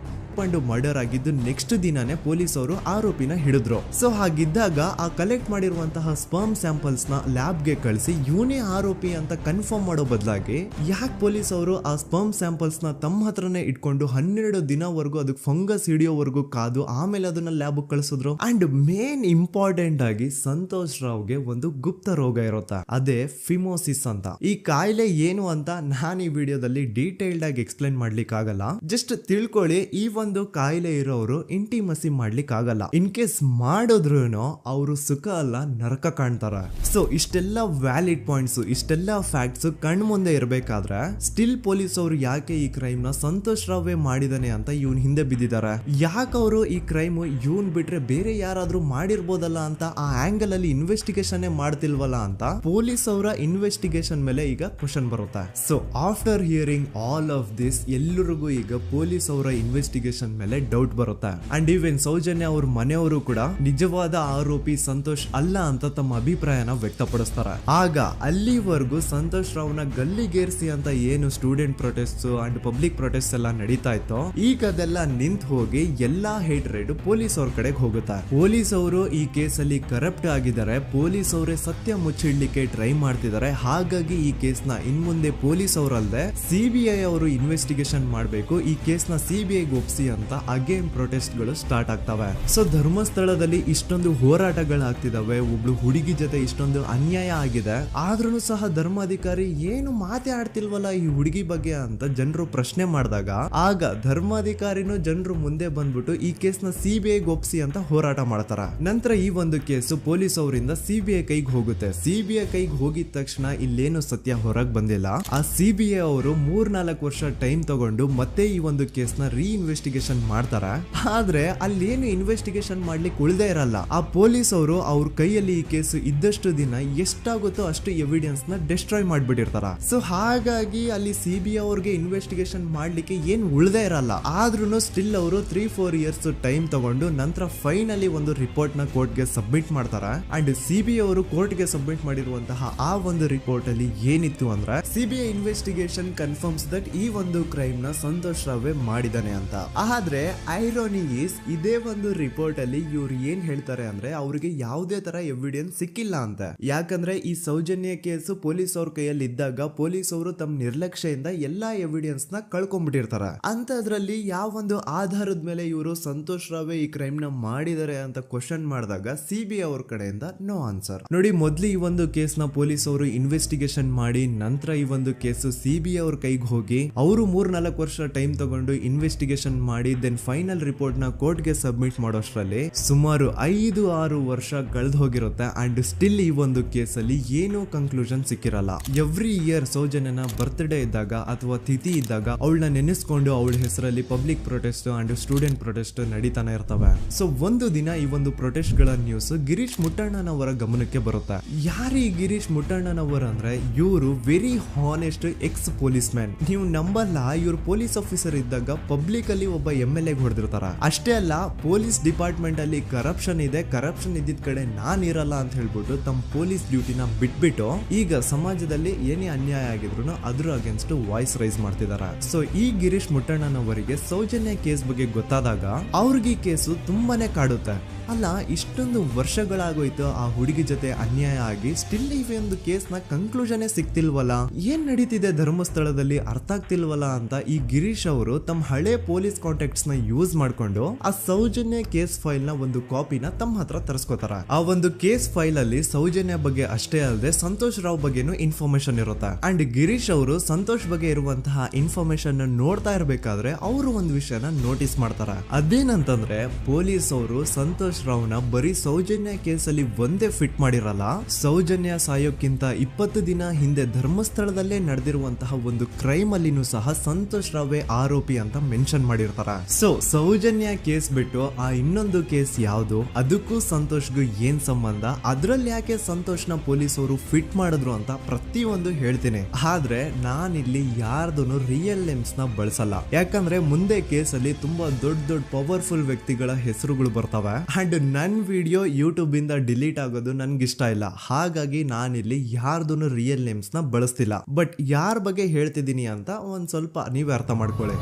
ಮರ್ಡರ್ ಆಗಿದ್ದು ನೆಕ್ಸ್ಟ್ ದಿನಾನೇ ಪೊಲೀಸ್ ಅವರು ಆರೋಪಿನ ಹಿಡಿದ್ರು. ಸೊ ಹಾಗಿದ್ದಾಗ ಆ ಕಲೆಕ್ಟ್ ಮಾಡಿರುವಂತಹ ಸ್ಪರ್ಮ್ ಸ್ಯಾಂಪಲ್ಸ್ ನ ಲ್ಯಾಬ್ ಗೆ ಕಳಿಸಿ ಇವನೇ ಆರೋಪಿ ಅಂತ ಕನ್ಫರ್ಮ್ ಮಾಡೋ ಬದಲಾಗಿ ಯಾಕೆ ಪೊಲೀಸ್ ಅವರು ಆ ಸ್ಪರ್ಮ್ ಸ್ಯಾಂಪಲ್ಸ್ ನ ತಮ್ಮ ಹತ್ರನೇ ಇಟ್ಕೊಂಡು 12 ದಿನವರೆಗೂ ಅದಕ್ಕೆ ಫಂಗಸ್ ಹಿಡಿಯೋವರೆಗೂ ಕಾದು ಆಮೇಲೆ ಅದನ್ನ ಲ್ಯಾಬ್ ಕಳಿಸಿದ್ರು. ಅಂಡ್ ಮೇನ್ ಇಂಪಾರ್ಟೆಂಟ್ ಆಗಿ ಸಂತೋಷ್ ರಾವ್ಗೆ ಒಂದು ಗುಪ್ತ ರೋಗ ಇರುತ್ತೆ, ಅದೇ ಫಿಮೋಸಿಸ್ ಅಂತ. ಈ ಕಾಯಿಲೆ ಏನು ಅಂತ ನಾನು ಈ ವಿಡಿಯೋದಲ್ಲಿ ಡೀಟೇಲ್ಡ್ ಆಗಿ ಎಕ್ಸ್ಪ್ಲೈನ್ ಮಾಡ್ಲಿಕ್ಕೆ ಆಗಲ್ಲ. ಜಸ್ಟ್ ತಿಳ್ಕೊಳ್ಳಿ, ಈ ಒಂದು ಕಾಯಿಲೆ ಇರೋರು ಇಂಟಿಮಸಿ ಮಾಡ್ಲಿಕ್ಕೆ ಆಗಲ್ಲ. ಇನ್ ಕೇಸ್ ಮಾಡಿದ್ರು ಅವರು ಸುಖ ಅಲ್ಲ ನರಕ ಕಾಣ್ತಾರ. ಸೊ ಇಷ್ಟೆಲ್ಲ ವ್ಯಾಲಿಡ್ ಪಾಯಿಂಟ್ಸ್, ಇಷ್ಟೆಲ್ಲ ಫ್ಯಾಕ್ಟ್ಸ್ ಕಣ್ ಮುಂದೆ ಇರ್ಬೇಕಾದ್ರೆ ಸ್ಟಿಲ್ ಪೊಲೀಸ್ ಅವರು ಯಾಕೆ ಈ ಕ್ರೈಮ್ ನ ಸಂತೋಷ್ ರಾವ್ ಮಾಡಿದಾನೆ ಅಂತ ಇವನ್ ಹಿಂದೆ ಬಿದ್ದಿದ್ದಾರೆ. ಯಾಕೆ ಅವರು ಈ ಕ್ರೈಮ್ ಇವನ್ ಬಿಟ್ರೆ ಬೇರೆ ಯಾರಾದ್ರೂ ಮಾಡಿರ್ಬೋದಲ್ಲ ಅಂತ ಆ ಆಂಗಲ್ ಅಲ್ಲಿ ಇನ್ವೆಸ್ಟಿಗೇಷನ್ ಮಾಡ್ತಿಲ್ವಲ್ಲ ಅಂತ ಪೊಲೀಸ್ ಅವರ ಇನ್ವೆಸ್ಟಿಗೇಷನ್ ಮೇಲೆ ಈಗ ಕ್ವಶನ್ ಬರುತ್ತೆ. So after hearing all of this ಎಲ್ಲರಿಗೂ ಈಗ ಪೊಲೀಸ್ ಅವರ ಇನ್ವೆಸ್ಟಿಗೇಷನ್ ಇನ್ವೆಸ್ಟಿಗೇಷನ್ ಮೇಲೆ ಡೌಟ್ ಬರುತ್ತೆ. ಅಂಡ್ ಈವನ್ ಸೌಜನ್ಯ ಅವ್ರ ಮನೆಯವರು ಕೂಡ ನಿಜವಾದ ಆರೋಪಿ ಸಂತೋಷ್ ಅಲ್ಲ ಅಂತ ತಮ್ಮ ಅಭಿಪ್ರಾಯನ ವ್ಯಕ್ತಪಡಿಸ್ತಾರೆ. ಆಗ ಅಲ್ಲಿವರೆಗೂ ಸಂತೋಷ್ ರಾವ್ನ ಗಲ್ಲಿಗೇರಿಸಿ ಅಂತ ಏನು student protest and public protest ಎಲ್ಲ ನಡೀತಾ ಇತ್ತು, ಈಗ ಅದೆಲ್ಲ ನಿಂತ್ ಹೋಗಿ ಎಲ್ಲಾ ಹೇಟ್ ರೇಡ್ ಪೊಲೀಸ್ ಅವ್ರ ಕಡೆಗೆ ಹೋಗುತ್ತೆ. ಪೊಲೀಸ್ ಅವರು ಈ ಕೇಸಲ್ಲಿ ಕರಪ್ಟ್ ಆಗಿದ್ದಾರೆ, ಪೊಲೀಸ್ ಅವರೇ ಸತ್ಯ ಮುಚ್ಚಿಡ್ಲಿಕ್ಕೆ ಟ್ರೈ ಮಾಡ್ತಿದ್ದಾರೆ. ಹಾಗಾಗಿ ಈ ಕೇಸ್ನ ಇನ್ಮುಂದೆ ಪೊಲೀಸ್ ಅವರಲ್ಲದೆ ಸಿಬಿಐ ಅವರು ಇನ್ವೆಸ್ಟಿಗೇಷನ್ ಮಾಡಬೇಕು, ಈ ಕೇಸ್ನ ಸಿಬಿಐಗೆ ಒಪ್ಸಿ ಅಂತ ಅಗೇನ್ ಪ್ರೊಟೆಸ್ಟ್ ಗಳು ಸ್ಟಾರ್ಟ್ ಆಗ್ತವೆ. ಸೊ ಧರ್ಮಸ್ಥಳದಲ್ಲಿ ಇಷ್ಟೊಂದು ಹೋರಾಟಗಳಾಗ್ತಿದಾವೆ, ಒಬ್ಳು ಹುಡುಗಿ ಜೊತೆ ಇಷ್ಟೊಂದು ಅನ್ಯಾಯ ಆಗಿದೆ, ಆದ್ರೂ ಸಹ ಧರ್ಮಾಧಿಕಾರಿ ಏನು ಮಾತೇ ಆಡ್ತಿಲ್ವಲ್ಲ ಈ ಹುಡುಗಿ ಬಗ್ಗೆ ಅಂತ ಜನರು ಪ್ರಶ್ನೆ ಮಾಡಿದಾಗ ಆಗ ಧರ್ಮಾಧಿಕಾರಿನೂ ಜನರು ಮುಂದೆ ಬಂದ್ಬಿಟ್ಟು ಈ ಕೇಸ್ನ ಸಿಬಿಐಗೆ ಒಪ್ಸಿ ಅಂತ ಹೋರಾಟ ಮಾಡ್ತಾರ. ನಂತರ ಈ ಒಂದು ಕೇಸು ಪೊಲೀಸ್ ಅವರಿಂದ ಸಿಬಿಐ ಕೈಗೆ ಹೋಗುತ್ತೆ. ಸಿಬಿಐ ಕೈಗೆ ಹೋಗಿದ ತಕ್ಷಣ ಇಲ್ಲೇನು ಸತ್ಯ ಹೊರಗೆ ಬಂದಿಲ್ಲ. ಆ ಸಿಬಿಐ ಅವರು 3-4 ವರ್ಷ ಟೈಮ್ ತಗೊಂಡು ಮತ್ತೆ ಈ ಒಂದು ಕೇಸ್ನ ಇನ್ವೆಸ್ಟಿಗೇಷನ್ ಮಾಡ್ತಾರೆ. ಆದ್ರೆ ಅಲ್ಲೇನು ಇನ್ವೆಸ್ಟಿಗೇಷನ್ ಮಾಡ್ಲಿಕ್ಕೆ ಉಳ್ದೇ ಇರಲ್ಲ. ಆ ಪೊಲೀಸ್ ಅವರು ಅವ್ರ ಕೈಯಲ್ಲಿ ಈ ಕೇಸು ಇದ್ದಷ್ಟು ದಿನ ಎಷ್ಟಾಗುತ್ತೋ ಅಷ್ಟು ಎವಿಡೆನ್ಸ್ ನ ಡಿಸ್ಟ್ರಾಯ್ ಮಾಡ್ಬಿಟ್ಟಿರ್ತಾರ. ಸೊ ಹಾಗಾಗಿ ಅಲ್ಲಿ ಸಿಬಿಐ ಅವ್ರಿಗೆ ಇನ್ವೆಸ್ಟಿಗೇಷನ್ ಮಾಡ್ಲಿಕ್ಕೆ ಏನ್ ಉಳ್ದೇ ಇರಲ್ಲ. ಆದ್ರೂ ಸ್ಟಿಲ್ ಅವರು 3-4 ಇಯರ್ಸ್ ಟೈಮ್ ತಗೊಂಡು ನಂತರ ಫೈನಲಿ ಒಂದು ರಿಪೋರ್ಟ್ ನ ಕೋರ್ಟ್ಗೆ ಸಬ್ಮಿಟ್ ಮಾಡ್ತಾರೆ. ಅಂಡ್ ಸಿಬಿಐ ಅವರು ಕೋರ್ಟ್ಗೆ ಸಬ್ಮಿಟ್ ಮಾಡಿರುವಂತಹ ಆ ಒಂದು ರಿಪೋರ್ಟ್ ಅಲ್ಲಿ ಏನಿತ್ತು ಅಂದ್ರೆ ಸಿಬಿಐ ಇನ್ವೆಸ್ಟಿಗೇಷನ್ ಕನ್ಫರ್ಮ್ಸ್ ದಟ್ ಈ ಒಂದು ಕ್ರೈಮ್ ನ ಸಂತೋಷ್ ರಾವ್ ಮಾಡಿದಾನೆ ಅಂತ. ಆದ್ರೆ ಐರಾನಿ ಈಸ್ ಇದೇ ಒಂದು ರಿಪೋರ್ಟ್ ಅಲ್ಲಿ ಇವ್ರು ಏನ್ ಹೇಳ್ತಾರೆ ಅಂದ್ರೆ ಅವ್ರಿಗೆ ಯಾವುದೇ ತರ ಎವಿಡೆನ್ಸ್ ಸಿಕ್ಕಿಲ್ಲ ಅಂತ. ಯಾಕಂದ್ರೆ ಈ ಸೌಜನ್ಯ ಕೇಸು ಪೊಲೀಸ್ ಅವ್ರ ಕೈಯಲ್ಲಿ ಇದ್ದಾಗ ಪೊಲೀಸ್ ಅವರು ತಮ್ಮ ನಿರ್ಲಕ್ಷ್ಯದಿಂದ ಎಲ್ಲಾ ಎವಿಡೆನ್ಸ್ ನ ಕಳ್ಕೊಂಡ್ಬಿಟ್ಟಿರ್ತಾರೆ. ಅಂತದ್ರಲ್ಲಿ ಯಾವ ಒಂದು ಆಧಾರದ ಮೇಲೆ ಇವರು ಸಂತೋಷ್ ರಾವ್ ಈ ಕ್ರೈಮ್ ನ ಮಾಡಿದ್ದಾರೆ ಅಂತ ಕ್ವಶನ್ ಮಾಡಿದಾಗ ಸಿಬಿಐ ಅವ್ರ ಕಡೆಯಿಂದ ನೋ ಆನ್ಸರ್. ನೋಡಿ, ಮೊದ್ಲು ಈ ಒಂದು ಕೇಸ್ ನ ಪೊಲೀಸ್ ಅವರು ಇನ್ವೆಸ್ಟಿಗೇಷನ್ ಮಾಡಿ ನಂತರ ಈ ಒಂದು ಕೇಸು ಸಿಬಿಐ ಅವ್ರ ಕೈಗೆ ಹೋಗಿ ಅವರು 3-4 ವರ್ಷ ಟೈಮ್ ತಗೊಂಡು ಇನ್ವೆಸ್ಟಿಗೇಷನ್ ಮಾಡಿ ದೆನ್ ಫೈನಲ್ ರಿಪೋರ್ಟ್ ನ ಕೋರ್ಟ್ ಗೆ ಸಬ್ಮಿಟ್ ಮಾಡೋಷ್ಟ್ರಲ್ಲಿ ಸುಮಾರು 5-6 ವರ್ಷ ಕಳೆದು ಹೋಗಿರುತ್ತೆ. ಅಂಡ್ ಸ್ಟಿಲ್ ಈ ಒಂದು ಕೇಸಲ್ಲಿ ಏನೂ ಕನ್ಕ್ಲೂಷನ್ ಸಿಕ್ಕಿರಲ್ಲ. ಎವ್ರಿ ಇಯರ್ ಸೌಜನ್ಯನ ಬರ್ತ್ಡೇ ಇದ್ದಾಗ ಅಥವಾ ತಿಥಿ ಇದ್ದಾಗ ಅವಳನ್ನ ನೆನೆಸ್ಕೊಂಡು ಅವಳ ಹೆಸರಲ್ಲಿ public protest and student protest ನಡೀತಾನೆ ಇರ್ತವೆ. ಸೊ ಒಂದು ದಿನ ಈ ಒಂದು ಪ್ರೊಟೆಸ್ಟ್ ಗಳ ನ್ಯೂಸ್ ಗಿರೀಶ್ ಮುಟ್ಟಣ್ಣನವರ ಗಮನಕ್ಕೆ ಬರುತ್ತೆ. ಯಾರು ಈ ಗಿರೀಶ್ ಮುಟ್ಟಣ್ಣನವರ ಅಂದ್ರೆ ಇವರು very honest X police man. ನೀವು ನಂಬಲ್ಲ, ಇವ್ರು ಪೊಲೀಸ್ ಆಫೀಸರ್ ಇದ್ದಾಗ ಪಬ್ಲಿಕ್ ಅಲ್ಲಿ ಒಬ್ಬ MLA ಹೊಡೆದಿರ್ತಾರ. ಅಷ್ಟೇ ಅಲ್ಲ, ಪೊಲೀಸ್ ಡಿಪಾರ್ಟ್ಮೆಂಟ್ ಅಲ್ಲಿ ಕರಪ್ಷನ್ ಇದೆ, ಕರಪ್ಷನ್ ಇದ್ದಿದ್ ಕಡೆ ನಾನ್ ಇರಲ್ಲ ಅಂತ ಹೇಳ್ಬಿಟ್ಟು ತಮ್ಮ ಪೊಲೀಸ್ ಡ್ಯೂಟಿನ ಬಿಟ್ಬಿಟ್ಟು ಈಗ ಸಮಾಜದಲ್ಲಿ ಏನೇ ಅನ್ಯಾಯ ಆಗಿದ್ರು ಅದ್ರ ಅಗೇನ್ಸ್ಟ್ ವಾಯ್ಸ್ ರೈಸ್ ಮಾಡ್ತಿದಾರೆ. ಸೊ ಈ ಗಿರೀಶ್ ಮುಟ್ಟಣ್ಣನವರಿಗೆ ಸೌಜನ್ಯ ಕೇಸ್ ಬಗ್ಗೆ ಗೊತ್ತಾದಾಗ ಅವ್ರಿಗೆ ಈ ಕೇಸು ತುಂಬಾನೇ ಕಾಡುತ್ತೆ. ಅಲ್ಲ, ಇಷ್ಟೊಂದು ವರ್ಷಗಳಾಗೋಯ್ತು ಆ ಹುಡುಗಿ ಜೊತೆ ಅನ್ಯಾಯ ಆಗಿ, ಸ್ಟಿಲ್ ಈ ಒಂದು ಕೇಸ್ ನ ಕನ್ಕ್ಲೂಷನ್ ಸಿಕ್ತಿಲ್ವಲ್ಲ, ಏನ್ ನಡೀತಿದೆ ಧರ್ಮಸ್ಥಳದಲ್ಲಿ ಅರ್ಥ ಆಗ್ತಿಲ್ವಲ್ಲ ಅಂತ ಈ ಗಿರೀಶ್ ಅವರು ತಮ್ಮ ಹಳೆ ಪೊಲೀಸ್ ಕಾಂಟ್ಯಾಕ್ಟ್ಸ್ ನ ಯೂಸ್ ಮಾಡ್ಕೊಂಡು ಆ ಸೌಜನ್ಯ ಕೇಸ್ ಫೈಲ್ ನ ಒಂದು ಕಾಪಿನ ತಮ್ಮ ಹತ್ರ ತರಿಸ್ಕೋತಾರ. ಆ ಒಂದು ಕೇಸ್ ಫೈಲ್ ಅಲ್ಲಿ ಸೌಜನ್ಯ ಬಗ್ಗೆ ಅಷ್ಟೇ ಅಲ್ಲದೆ ಸಂತೋಷ್ ರಾವ್ ಬಗ್ಗೆನೂ ಇನ್ಫಾರ್ಮೇಶನ್ ಇರುತ್ತೆ. ಅಂಡ್ ಗಿರೀಶ್ ಅವರು ಸಂತೋಷ್ ಬಗ್ಗೆ ಇರುವಂತಹ ಇನ್ಫಾರ್ಮೇಶನ್ ನೋಡ್ತಾ ಇರ್ಬೇಕಾದ್ರೆ ಅವರು ಒಂದು ವಿಷಯನ ನೋಟಿಸ್ ಮಾಡ್ತಾರ. ಅದೇನಂತಂದ್ರೆ ಪೊಲೀಸ್ ಅವರು ಸಂತೋಷ್ ರಾವ್ನ ಬರೀ ಸೌಜನ್ಯ ಕೇಸಲ್ಲಿ ಒಂದೇ ಫಿಟ್ ಮಾಡಿರಲ್ಲ, ಸೌಜನ್ಯ ಸಾಯೋಕ್ಕಿಂತ 20 ದಿನ ಹಿಂದೆ ಧರ್ಮಸ್ಥಳದಲ್ಲೇ ನಡೆದಿರುವಂತಹ ಒಂದು ಕ್ರೈಮ್ ಅಲ್ಲಿನೂ ಸಹ ಸಂತೋಷ್ ರಾವೇ ಆರೋಪಿ ಅಂತ ಮೆನ್ಷನ್ ಮಾಡಿರ್ತಾರ. ಸೊ ಸೌಜನ್ಯ ಕೇಸ್ ಬಿಟ್ಟು ಆ ಇನ್ನೊಂದು ಕೇಸ್ ಯಾವುದು, ಅದಕ್ಕೂ ಸಂತೋಷ್ಗೂ ಏನ್ ಸಂಬಂಧ, ಅದ್ರಲ್ಲಿ ಯಾಕೆ ಸಂತೋಷ್ನ ಪೊಲೀಸ್ ಅವರು ಫಿಟ್ ಮಾಡಿದ್ರು ಅಂತ ಪ್ರತಿಯೊಂದು ಹೇಳ್ತೀನಿ. ಆದ್ರೆ ನಾನಿಲ್ಲಿ ಯಾರ್ದೂ ರಿಯಲ್ ನೇಮ್ಸ್ ನ ಬಳಸಲ್ಲ. ಯಾಕಂದ್ರೆ ಮುಂದೆ ಕೇಸಲ್ಲಿ ತುಂಬಾ ದೊಡ್ಡ ಪವರ್ಫುಲ್ ವ್ಯಕ್ತಿಗಳ ಹೆಸರುಗಳು ಬರ್ತವೆ. ಅಂಡ್ ನನ್ ವಿಡಿಯೋ ಯೂಟ್ಯೂಬ್ ಇಂದ ಡಿಲೀಟ್ ಆಗೋದು ನನ್ಗೆ ಇಷ್ಟ ಇಲ್ಲ. ಹಾಗಾಗಿ ನಾನಿಲ್ಲಿ ಯಾರ್ದೂ ರಿಯಲ್ ನೇಮ್ಸ್ ನ ಬಳಸ್ತಿಲ್ಲ. ಬಟ್ ಯಾರ ಬಗ್ಗೆ ಹೇಳ್ತಿದ್ದೀನಿ ಅಂತ ಒಂದ್ ಸ್ವಲ್ಪ ನೀವೇ ಅರ್ಥ ಮಾಡ್ಕೊಳ್ಳಿ.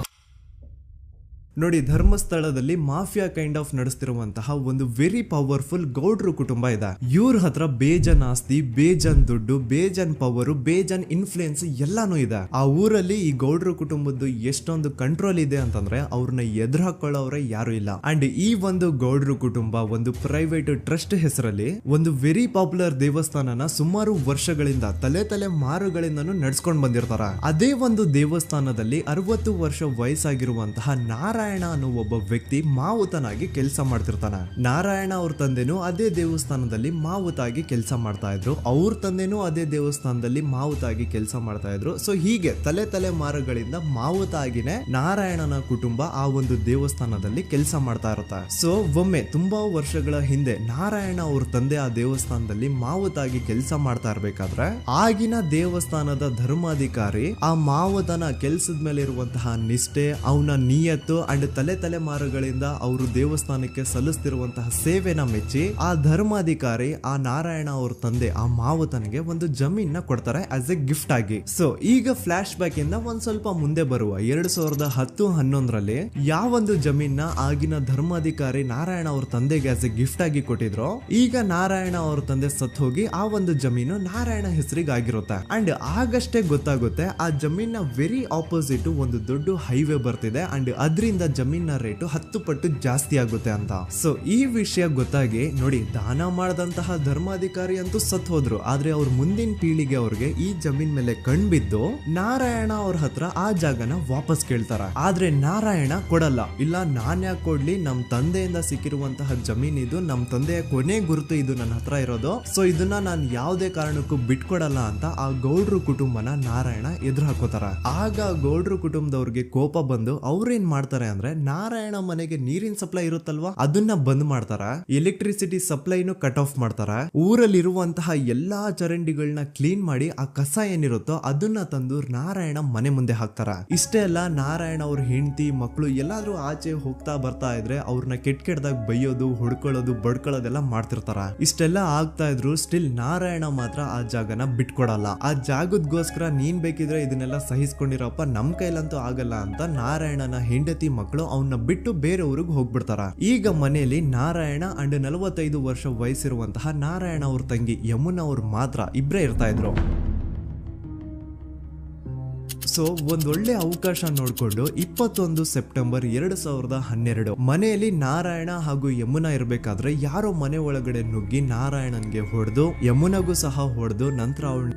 ನೋಡಿ, ಧರ್ಮಸ್ಥಳದಲ್ಲಿ ಮಾಫಿಯಾ ಕೈಂಡ್ ಆಫ್ ನಡೆಸ್ತಿರುವಂತಹ ಒಂದು ವೆರಿ ಪವರ್ಫುಲ್ ಗೌಡ್ರು ಕುಟುಂಬ ಇದೆ. ಇವ್ರ ಹತ್ರ ಬೇಜನ್ ಆಸ್ತಿ, ಬೇಜನ್ ದುಡ್ಡು, ಬೇಜನ್ ಪವರ್, ಬೇಜನ್ ಇನ್ಫ್ಲೂಯೆನ್ಸ್ ಎಲ್ಲಾನು ಇದೆ. ಆ ಊರಲ್ಲಿ ಈ ಗೌಡ್ರು ಕುಟುಂಬದ್ದು ಎಷ್ಟೊಂದು ಕಂಟ್ರೋಲ್ ಇದೆ ಅಂತಂದ್ರೆ ಅವ್ರನ್ನ ಎದುರು ಹಾಕೊಳ್ಳೋರೆ ಯಾರು ಇಲ್ಲ. ಅಂಡ್ ಈ ಒಂದು ಗೌಡ್ರು ಕುಟುಂಬ ಒಂದು ಪ್ರೈವೇಟ್ ಟ್ರಸ್ಟ್ ಹೆಸರಲ್ಲಿ ಒಂದು ವೆರಿ ಪಾಪ್ಯುಲರ್ ದೇವಸ್ಥಾನನ ಸುಮಾರು ವರ್ಷಗಳಿಂದ ತಲೆ ಮಾರುಗಳಿಂದನೂ ನಡ್ಸ್ಕೊಂಡ್ ಬಂದಿರ್ತಾರ. ಅದೇ ಒಂದು ದೇವಸ್ಥಾನದಲ್ಲಿ 60 ವರ್ಷ ವಯಸ್ಸಾಗಿರುವಂತಹ ನಾರಾಯಣ ಅನ್ನೋ ಒಬ್ಬ ವ್ಯಕ್ತಿ ಮಾವುತನಾಗಿ ಕೆಲಸ ಮಾಡ್ತಿರ್ತಾನೆ. ನಾರಾಯಣ ಅವ್ರ ತಂದೆನೂ ಅದೇ ದೇವಸ್ಥಾನದಲ್ಲಿ ಮಾವುತಾಗಿ ಕೆಲಸ ಮಾಡ್ತಾ ಇದ್ರು, ಅವ್ರ ತಂದೆನೂ ಅದೇ ದೇವಸ್ಥಾನದಲ್ಲಿ ಮಾವುತಾಗಿ ಕೆಲಸ ಮಾಡ್ತಾ ಇದ್ರು. ಸೊ ಹೀಗೆ ತಲೆ ಮಾರುಗಳಿಂದ ಮಾವುತ ಆಗಿನೇ ನಾರಾಯಣನ ಕುಟುಂಬ ಆ ಒಂದು ದೇವಸ್ಥಾನದಲ್ಲಿ ಕೆಲಸ ಮಾಡ್ತಾ ಇರುತ್ತೆ. ಸೊ ಒಮ್ಮೆ ತುಂಬಾ ವರ್ಷಗಳ ಹಿಂದೆ ನಾರಾಯಣ ಅವ್ರ ತಂದೆ ಆ ದೇವಸ್ಥಾನದಲ್ಲಿ ಮಾವುತಾಗಿ ಕೆಲಸ ಮಾಡ್ತಾ ಇರ್ಬೇಕಾದ್ರೆ ಆಗಿನ ದೇವಸ್ಥಾನದ ಧರ್ಮಾಧಿಕಾರಿ ಆ ಮಾವುತನ ಕೆಲ್ಸದ ಮೇಲೆ ಇರುವಂತಹ ನಿಷ್ಠೆ, ಅವನ ನಿಯತ್ತು ಅಂಡ್ ತಲೆಮಾರುಗಳಿಂದ ಅವರು ದೇವಸ್ಥಾನಕ್ಕೆ ಸಲ್ಲಿಸ್ತಿರುವಂತಹ ಸೇವೆನ ಮೆಚ್ಚಿ ಆ ಧರ್ಮಾಧಿಕಾರಿ ಆ ನಾರಾಯಣ ಅವ್ರ ತಂದೆ ಆ ಮಾವುತನಿಗೆ ಒಂದು ಜಮೀನ ಕೊಡ್ತಾರೆ ಆಸ್ ಎ ಗಿಫ್ಟ್ ಆಗಿ. ಸೊ ಈಗ ಫ್ಲಾಶ್ ಬ್ಯಾಕ್ ಇಂದ ಒಂದ್ ಸ್ವಲ್ಪ ಮುಂದೆ ಬರುವ 2010-11ರಲ್ಲಿ ಯಾವೊಂದು ಜಮೀನ ಆಗಿನ ಧರ್ಮಾಧಿಕಾರಿ ನಾರಾಯಣ ಅವ್ರ ತಂದೆಗೆ ಆಸ್ ಎ ಗಿಫ್ಟ್ ಆಗಿ ಕೊಟ್ಟಿದ್ರು, ಈಗ ನಾರಾಯಣ ಅವ್ರ ತಂದೆ ಸತ್ ಹೋಗಿ ಆ ಒಂದು ಜಮೀನು ನಾರಾಯಣ ಹೆಸರಿಗೆ ಆಗಿರುತ್ತೆ. ಅಂಡ್ ಆಗಷ್ಟೇ ಗೊತ್ತಾಗುತ್ತೆ ಆ ಜಮೀನ ವೆರಿ ಆಪೋಸಿಟ್ ಒಂದು ದೊಡ್ಡ ಹೈವೇ ಬರ್ತಿದೆ ಅಂಡ್ ಅದರಿಂದ ಜಮೀನ ರೇಟು 10 ಪಟ್ಟು ಜಾಸ್ತಿ ಆಗುತ್ತೆ ಅಂತ. ಸೊ ಈ ವಿಷಯ ಗೊತ್ತಾಗಿ ನೋಡಿ ದಾನ ಮಾಡದಂತಹ ಧರ್ಮಾಧಿಕಾರಿ ಅಂತೂ ಸತ್ ಹೋದ್ರು, ಆದ್ರೆ ಅವ್ರ ಮುಂದಿನ ಪೀಳಿಗೆ ಅವ್ರಿಗೆ ಈ ಜಮೀನ್ ಮೇಲೆ ಕಣ್ಬಿದ್ದು ನಾರಾಯಣ ಅವ್ರ ಹತ್ರ ಆ ಜಾಗನ ವಾಪಸ್ ಕೇಳ್ತಾರ. ಆದ್ರೆ ನಾರಾಯಣ ಕೊಡಲ್ಲ. ಇಲ್ಲ ನಾನ್ ಯಾಕೆ ಕೊಡ್ಲಿ, ನಮ್ ತಂದೆಯಿಂದ ಸಿಕ್ಕಿರುವಂತಹ ಜಮೀನ್ ಇದು, ನಮ್ ತಂದೆಯ ಕೊನೆ ಗುರುತು ಇದು ನನ್ನ ಹತ್ರ ಇರೋದು, ಸೊ ಇದನ್ನ ನಾನ್ ಯಾವುದೇ ಕಾರಣಕ್ಕೂ ಬಿಟ್ಕೊಡಲ್ಲ ಅಂತ ಆ ಗೌಡ್ರು ಕುಟುಂಬನ ನಾರಾಯಣ ಎದುರು ಹಾಕೋತಾರ. ಆಗ ಗೌಡ್ರು ಕುಟುಂಬದವ್ರಿಗೆ ಕೋಪ ಬಂದು ಅವ್ರೇನ್ ಮಾಡ್ತಾರೆ ಅಂದ್ರೆ ನಾರಾಯಣ ಮನೆಗೆ ನೀರಿನ ಸಪ್ಲೈ ಇರುತ್ತಲ್ವಾ ಅದನ್ನ ಬಂದ್ ಮಾಡ್ತಾರ, ಎಲೆಕ್ಟ್ರಿಸಿಟಿ ಸಪ್ಲೈನು ಕಟ್ ಆಫ್ ಮಾಡ್ತಾರ, ಊರಲ್ಲಿರುವಂತಹ ಎಲ್ಲಾ ಚರಂಡಿಗಳನ್ನ ಕ್ಲೀನ್ ಮಾಡಿ ಆ ಕಸ ಏನಿರುತ್ತೋ ಅದನ್ನ ತಂದು ನಾರಾಯಣ ಮನೆ ಮುಂದೆ ಹಾಕ್ತಾರ. ಇಷ್ಟೇ ಅಲ್ಲ, ನಾರಾಯಣ ಅವ್ರ ಹೆಂಡತಿ ಮಕ್ಕಳು ಎಲ್ಲಾದ್ರೂ ಆಚೆ ಹೋಗ್ತಾ ಬರ್ತಾ ಇದ್ರೆ ಅವ್ರನ್ನ ಕೆಟ್ಟದಾಗ ಬೈಯೋದು, ಹೊಡ್ಕೊಳ್ಳೋದು, ಬಡ್ಕೊಳ್ಳೋದೆಲ್ಲ ಮಾಡ್ತಿರ್ತಾರ. ಇಷ್ಟೆಲ್ಲ ಆಗ್ತಾ ಇದ್ರು ಸ್ಟಿಲ್ ನಾರಾಯಣ ಮಾತ್ರ ಆ ಜಾಗನ ಬಿಟ್ಕೊಡಲ್ಲ. ಆ ಜಾಗದಗೋಸ್ಕರ ನೀನ್ ಬೇಕಿದ್ರೆ ಇದನ್ನೆಲ್ಲ ಸಹಿಸ್ಕೊಂಡಿರಪ್ಪ, ನಮ್ ಕೈಲಂತೂ ಆಗಲ್ಲ ಅಂತ ನಾರಾಯಣನ ಹೆಂಡತಿ ಮಕ್ಕಳು ಅವನ್ನ ಬಿಟ್ಟು ಬೇರೆ ಊರಿಗೆ ಹೋಗ್ಬಿಡ್ತಾರ. ಈಗ ಮನೆಯಲ್ಲಿ ನಾರಾಯಣ ಅಂಡ್ 45 ವರ್ಷ ವಯಸ್ಸಿರುವಂತಹ ನಾರಾಯಣ ಅವ್ರ ತಂಗಿ ಯಮುನಾ ಅವ್ರು ಮಾತ್ರ ಇಬ್ರೇ ಇರ್ತಾ ಇದ್ರು. ಸೊ ಒಂದೊಳ್ಳೆ ಅವಕಾಶ ನೋಡ್ಕೊಂಡು 21 ಸೆಪ್ಟೆಂಬರ್ 2012 ಮನೆಯಲ್ಲಿ ನಾರಾಯಣ ಹಾಗೂ ಯಮುನಾ ಇರ್ಬೇಕಾದ್ರೆ ಯಾರೋ ಮನೆ ಒಳಗಡೆ ನುಗ್ಗಿ ನಾರಾಯಣನ್ಗೆ ಹೊಡೆದು ಯಮುನಾಗೂ ಸಹ ಹೊಡೆದು ನಂತರ ಅವಳು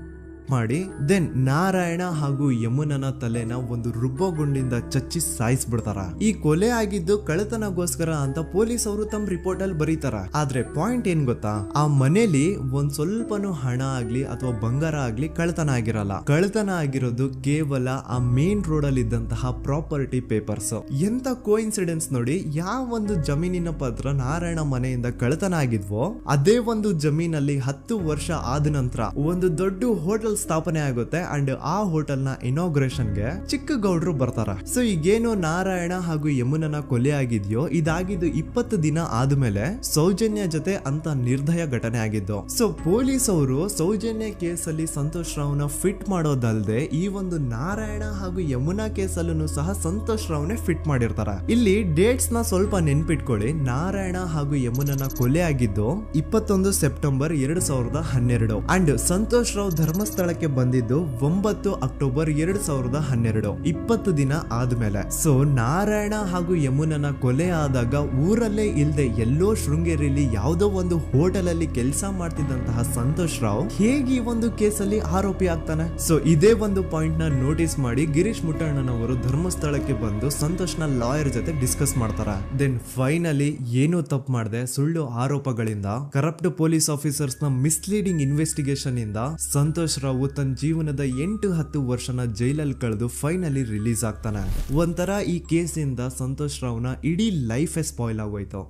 ಮಾಡಿ ದೆನ್ ನಾರಾಯಣ ಹಾಗೂ ಯಮುನನ ತಲೆನ ಒಂದು ರುಬ್ಬಗುಂಡಿಂದ ಚಚ್ಚಿ ಸಾಯಿಸ್ಬಿಡ್ತಾರ. ಈ ಕೊಲೆ ಆಗಿದ್ದು ಕಳ್ಳತನಗೋಸ್ಕರ ಅಂತ ಪೊಲೀಸ್ ಅವರು ತಮ್ಮ ರಿಪೋರ್ಟ್ ಅಲ್ಲಿ ಬರೀತಾರ. ಆದ್ರೆ ಪಾಯಿಂಟ್ ಏನ್ ಗೊತ್ತಾ, ಆ ಮನೇಲಿ ಒಂದ್ ಸ್ವಲ್ಪನೂ ಹಣ ಆಗ್ಲಿ ಅಥವಾ ಬಂಗಾರ ಆಗ್ಲಿ ಕಳ್ಳತನ ಆಗಿರಲ್ಲ. ಕಳ್ಳತನ ಆಗಿರೋದು ಕೇವಲ ಆ ಮೇನ್ ರೋಡ್ ಅಲ್ಲಿ ಇದ್ದಂತಹ ಪ್ರಾಪರ್ಟಿ ಪೇಪರ್ಸ್. ಎಂತ ಕೋಇನ್ಸಿಡೆನ್ಸ್ ನೋಡಿ, ಯಾವ ಒಂದು ಜಮೀನಿನ ಪತ್ರ ನಾರಾಯಣ ಮನೆಯಿಂದ ಕಳ್ಳತನ ಆಗಿದ್ವೋ ಅದೇ ಒಂದು ಜಮೀನಲ್ಲಿ 10 ವರ್ಷ ಆದ ನಂತರ ಒಂದು ದೊಡ್ಡ ಹೋಟೆಲ್ ಸ್ಥಾಪನೆ ಆಗುತ್ತೆ ಅಂಡ್ ಆ ಹೋಟೆಲ್ ನ ಇನಾಗ್ರೇಷನ್ ಗೆ ಚಿಕ್ಕ ಗೌಡ್ರು ಬರ್ತಾರ. ಸೊ ಈಗೇನು ನಾರಾಯಣ ಹಾಗೂ ಯಮುನನ ಕೊಲೆ ಆಗಿದ್ಯೋ ಇದಾಗಿದ್ದು 20 ದಿನ ಆದ್ಮೇಲೆ ಸೌಜನ್ಯ ಜೊತೆ ಅಂತ ನಿರ್ದಯ ಘಟನೆ ಆಗಿದ್ದು. ಸೊ ಪೊಲೀಸ್ ಅವರು ಸೌಜನ್ಯ ಕೇಸಲ್ಲಿ ಸಂತೋಷ್ ರಾವ್ನ ಫಿಟ್ ಮಾಡೋದಲ್ದೆ ಈ ಒಂದು ನಾರಾಯಣ ಹಾಗೂ ಯಮುನಾ ಕೇಸಲ್ಲೂ ಸಹ ಸಂತೋಷ್ ರಾವ್ನೆ ಫಿಟ್ ಮಾಡಿರ್ತಾರ. ಇಲ್ಲಿ ಡೇಟ್ಸ್ ನ ಸ್ವಲ್ಪ ನೆನ್ಪಿಟ್ಕೊಳ್ಳಿ. ನಾರಾಯಣ ಹಾಗೂ ಯಮುನನ ಕೊಲೆ ಆಗಿದ್ದು 21 ಸೆಪ್ಟೆಂಬರ್ 2012 ಅಂಡ್ ಸಂತೋಷ್ ರಾವ್ ಧರ್ಮಸ್ಥಳ ಬಂದಿದ್ದು 9 ಅಕ್ಟೋಬರ್ 2012, 20 ದಿನ ಆದ್ಮೇಲೆ. ಸೊ ನಾರಾಯಣ ಹಾಗೂ ಯಮುನನ ಕೊಲೆ ಆದಾಗ ಊರಲ್ಲೇ ಇಲ್ದೆ ಎಲ್ಲೋ ಶೃಂಗೇರಿಯಲ್ಲಿ ಯಾವುದೋ ಒಂದು ಹೋಟೆಲ್ ಅಲ್ಲಿ ಕೆಲಸ ಮಾಡ್ತಿದ್ದಂತಹ ಸಂತೋಷ್ ರಾವ್ ಹೇಗೆ ಈ ಒಂದು ಕೇಸಲ್ಲಿ ಆರೋಪಿ ಆಗ್ತಾನೆ? ಸೊ ಇದೇ ಒಂದು ಪಾಯಿಂಟ್ ನ ನೋಟಿಸ್ ಮಾಡಿ ಗಿರೀಶ್ ಮುಟ್ಟಣ್ಣನವರು ಧರ್ಮಸ್ಥಳಕ್ಕೆ ಬಂದು ಸಂತೋಷ್ ನ ಲಾಯರ್ ಜೊತೆ ಡಿಸ್ಕಸ್ ಮಾಡ್ತಾರ. ದೆನ್ ಫೈನಲಿ ಏನೋ ತಪ್ಪು ಮಾಡದೆ ಸುಳ್ಳು ಆರೋಪಗಳಿಂದ ಕರಪ್ಟ್ ಪೊಲೀಸ್ ಆಫೀಸರ್ಸ್ ನ ಮಿಸ್ಲೀಡಿಂಗ್ ಇನ್ವೆಸ್ಟಿಗೇಷನ್ ಇಂದ ಸಂತೋಷ್ ರಾವ್ ತನ್ನ ಜೀವನದ 8-10 ವರ್ಷನ ಜೈಲಲ್ಲಿ ಕಳೆದು ಫೈನಲಿ ರಿಲೀಸ್ ಆಗ್ತಾನೆ. ಒಂಥರ ಈ ಕೇಸಿಂದ ಸಂತೋಷ್ ರಾವ್ನ ಇಡೀ ಲೈಫೇ ಸ್ಪಾಯ್ಲ್ ಆಗೋಯ್ತು.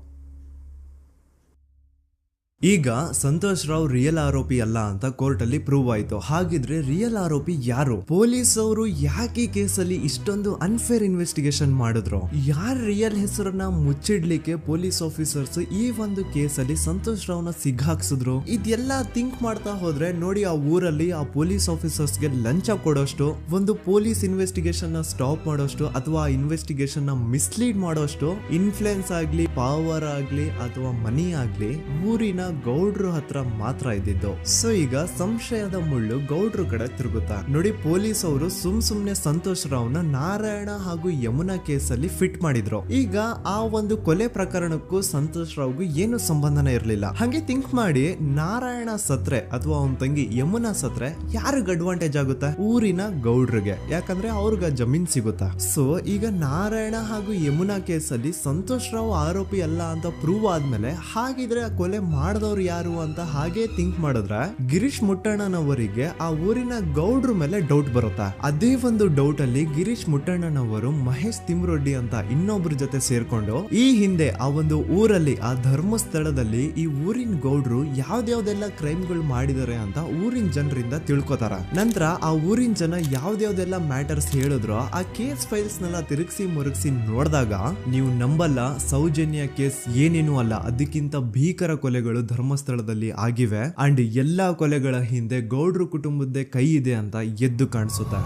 ಈಗ ಸಂತೋಷ್ ರಾವ್ ರಿಯಲ್ ಆರೋಪಿ ಅಲ್ಲ ಅಂತ ಕೋರ್ಟ್ ಅಲ್ಲಿ ಪ್ರೂವ್ ಆಯ್ತು. ಹಾಗಿದ್ರೆ ರಿಯಲ್ ಆರೋಪಿ ಯಾರು? ಪೊಲೀಸ್ ಅವರು ಯಾಕೆ ಕೇಸಲ್ಲಿ ಇಷ್ಟೊಂದು ಅನ್ಫೇರ್ ಇನ್ವೆಸ್ಟಿಗೇಷನ್ ಮಾಡಿದ್ರು? ಯಾರ ರಿಯಲ್ ಹೆಸರನ್ನ ಮುಚ್ಚಿಡ್ಲಿಕ್ಕೆ ಪೊಲೀಸ್ ಆಫೀಸರ್ಸ್ ಈ ಒಂದು ಕೇಸಲ್ಲಿ ಸಂತೋಷ್ ರಾವ್ನ ಸಿಗ್ಹಾಕ್ಸಿದ್ರು? ಇದೆಲ್ಲ ಥಿಂಕ್ ಮಾಡ್ತಾ ಹೋದ್ರೆ ನೋಡಿ ಆ ಊರಲ್ಲಿ ಆ ಪೊಲೀಸ್ ಆಫೀಸರ್ಸ್ಗೆ ಲಂಚ ಕೊಡೋಷ್ಟು, ಒಂದು ಪೊಲೀಸ್ ಇನ್ವೆಸ್ಟಿಗೇಷನ್ ನ ಸ್ಟಾಪ್ ಮಾಡೋಷ್ಟು ಅಥವಾ ಇನ್ವೆಸ್ಟಿಗೇಷನ್ ನ ಮಿಸ್ಲೀಡ್ ಮಾಡೋಷ್ಟು ಇನ್ಫ್ಲುಯೆನ್ಸ್ ಆಗ್ಲಿ, ಪವರ್ ಆಗ್ಲಿ ಅಥವಾ ಮನಿ ಆಗ್ಲಿ ಊರಿನ ಗೌಡ್ರು ಹತ್ರ ಮಾತ್ರ ಇದ್ದಿದ್ದು. ಸೊ ಈಗ ಸಂಶಯದ ಮುಳ್ಳು ಗೌಡ್ರು ಕಡೆ ತಿರುಗುತ್ತಾ. ನೋಡಿ ಪೊಲೀಸ್ ಅವರು ಸುಮ್ನೆ ಸಂತೋಷ್ ರಾವ್ನ ನಾರಾಯಣ ಹಾಗೂ ಯಮುನಾ ಕೇಸಲ್ಲಿ ಫಿಟ್ ಮಾಡಿದ್ರು. ಈಗ ಆ ಒಂದು ಕೊಲೆ ಪ್ರಕರಣಕ್ಕೂ ಸಂತೋಷ್ ರಾವ್ಗೂ ಏನು ಸಂಬಂಧನ ಇರ್ಲಿಲ್ಲ. ಹಂಗೆ ಥಿಂಕ್ ಮಾಡಿ ನಾರಾಯಣ ಸತ್ರೆ ಅಥವಾ ಅವನ ತಂಗಿ ಯಮುನಾ ಸತ್ರೆ ಯಾರಿಗ ಅಡ್ವಾಂಟೇಜ್ ಆಗುತ್ತೆ? ಊರಿನ ಗೌಡ್ರಿಗೆ, ಯಾಕಂದ್ರೆ ಅವ್ರಿಗ ಜಮೀನ್ ಸಿಗುತ್ತಾ. ಸೊ ಈಗ ನಾರಾಯಣ ಹಾಗೂ ಯಮುನಾ ಕೇಸಲ್ಲಿ ಸಂತೋಷ್ ರಾವ್ ಆರೋಪಿ ಅಲ್ಲ ಅಂತ ಪ್ರೂವ್ ಆದ್ಮೇಲೆ ಹಾಗಿದ್ರೆ ಆ ಕೊಲೆ ಮಾಡ್ದವ್ರು ಯಾರು ಅಂತ ಹಾಗೆ ಥಿಂಕ್ ಮಾಡಿದ್ರೆ ಗಿರೀಶ್ ಮುಟ್ಟಣ್ಣನವರಿಗೆ ಆ ಊರಿನ ಗೌಡ್ರ ಮೇಲೆ ಡೌಟ್ ಬರುತ್ತೆ. ಅದೇ ಒಂದು ಡೌಟ್ ಅಲ್ಲಿ ಗಿರೀಶ್ ಮುಟ್ಟಣ್ಣನವರು ಮಹೇಶ್ ತಿಮ್ರೊಡ್ಡಿ ಅಂತ ಇನ್ನೊಬ್ರ ಜೊತೆ ಸೇರ್ಕೊಂಡು ಈ ಹಿಂದೆ ಆ ಒಂದು ಊರಲ್ಲಿ ಆ ಧರ್ಮಸ್ಥಳದಲ್ಲಿ ಈ ಊರಿನ ಗೌಡ್ರು ಯಾವ್ದಾವ್ದೆಲ್ಲ ಕ್ರೈಮ್ಗಳು ಮಾಡಿದಾರೆ ಅಂತ ಊರಿನ ಜನರಿಂದ ತಿಳ್ಕೊತಾರ. ನಂತರ ಆ ಊರಿನ ಜನ ಯಾವ್ದಾವ್ದೆಲ್ಲ ಮ್ಯಾಟರ್ಸ್ ಹೇಳಿದ್ರು ಆ ಕೇಸ್ ಫೈಲ್ಸ್ ನೆಲ್ಲ ತಿರುಗಿಸಿ ಮುರುಗಿಸಿ ನೋಡಿದಾಗ ನೀವು ನಂಬಲ್ಲ, ಸೌಜನ್ಯ ಕೇಸ್ ಏನೇನು ಅಲ್ಲ, ಅದಕ್ಕಿಂತ ಭೀಕರ ಕೊಲೆಗಳು ಧರ್ಮಸ್ಥಳದಲ್ಲಿ ಆಗಿವೆ. ಅಂಡ್ ಎಲ್ಲಾ ಕೊಲೆಗಳ ಹಿಂದೆ ಗೌಡ್ರು ಕುಟುಂಬದ ಕೈ ಇದೆ ಅಂತ ಎದ್ದು ಕಾಣಿಸುತ್ತೆ.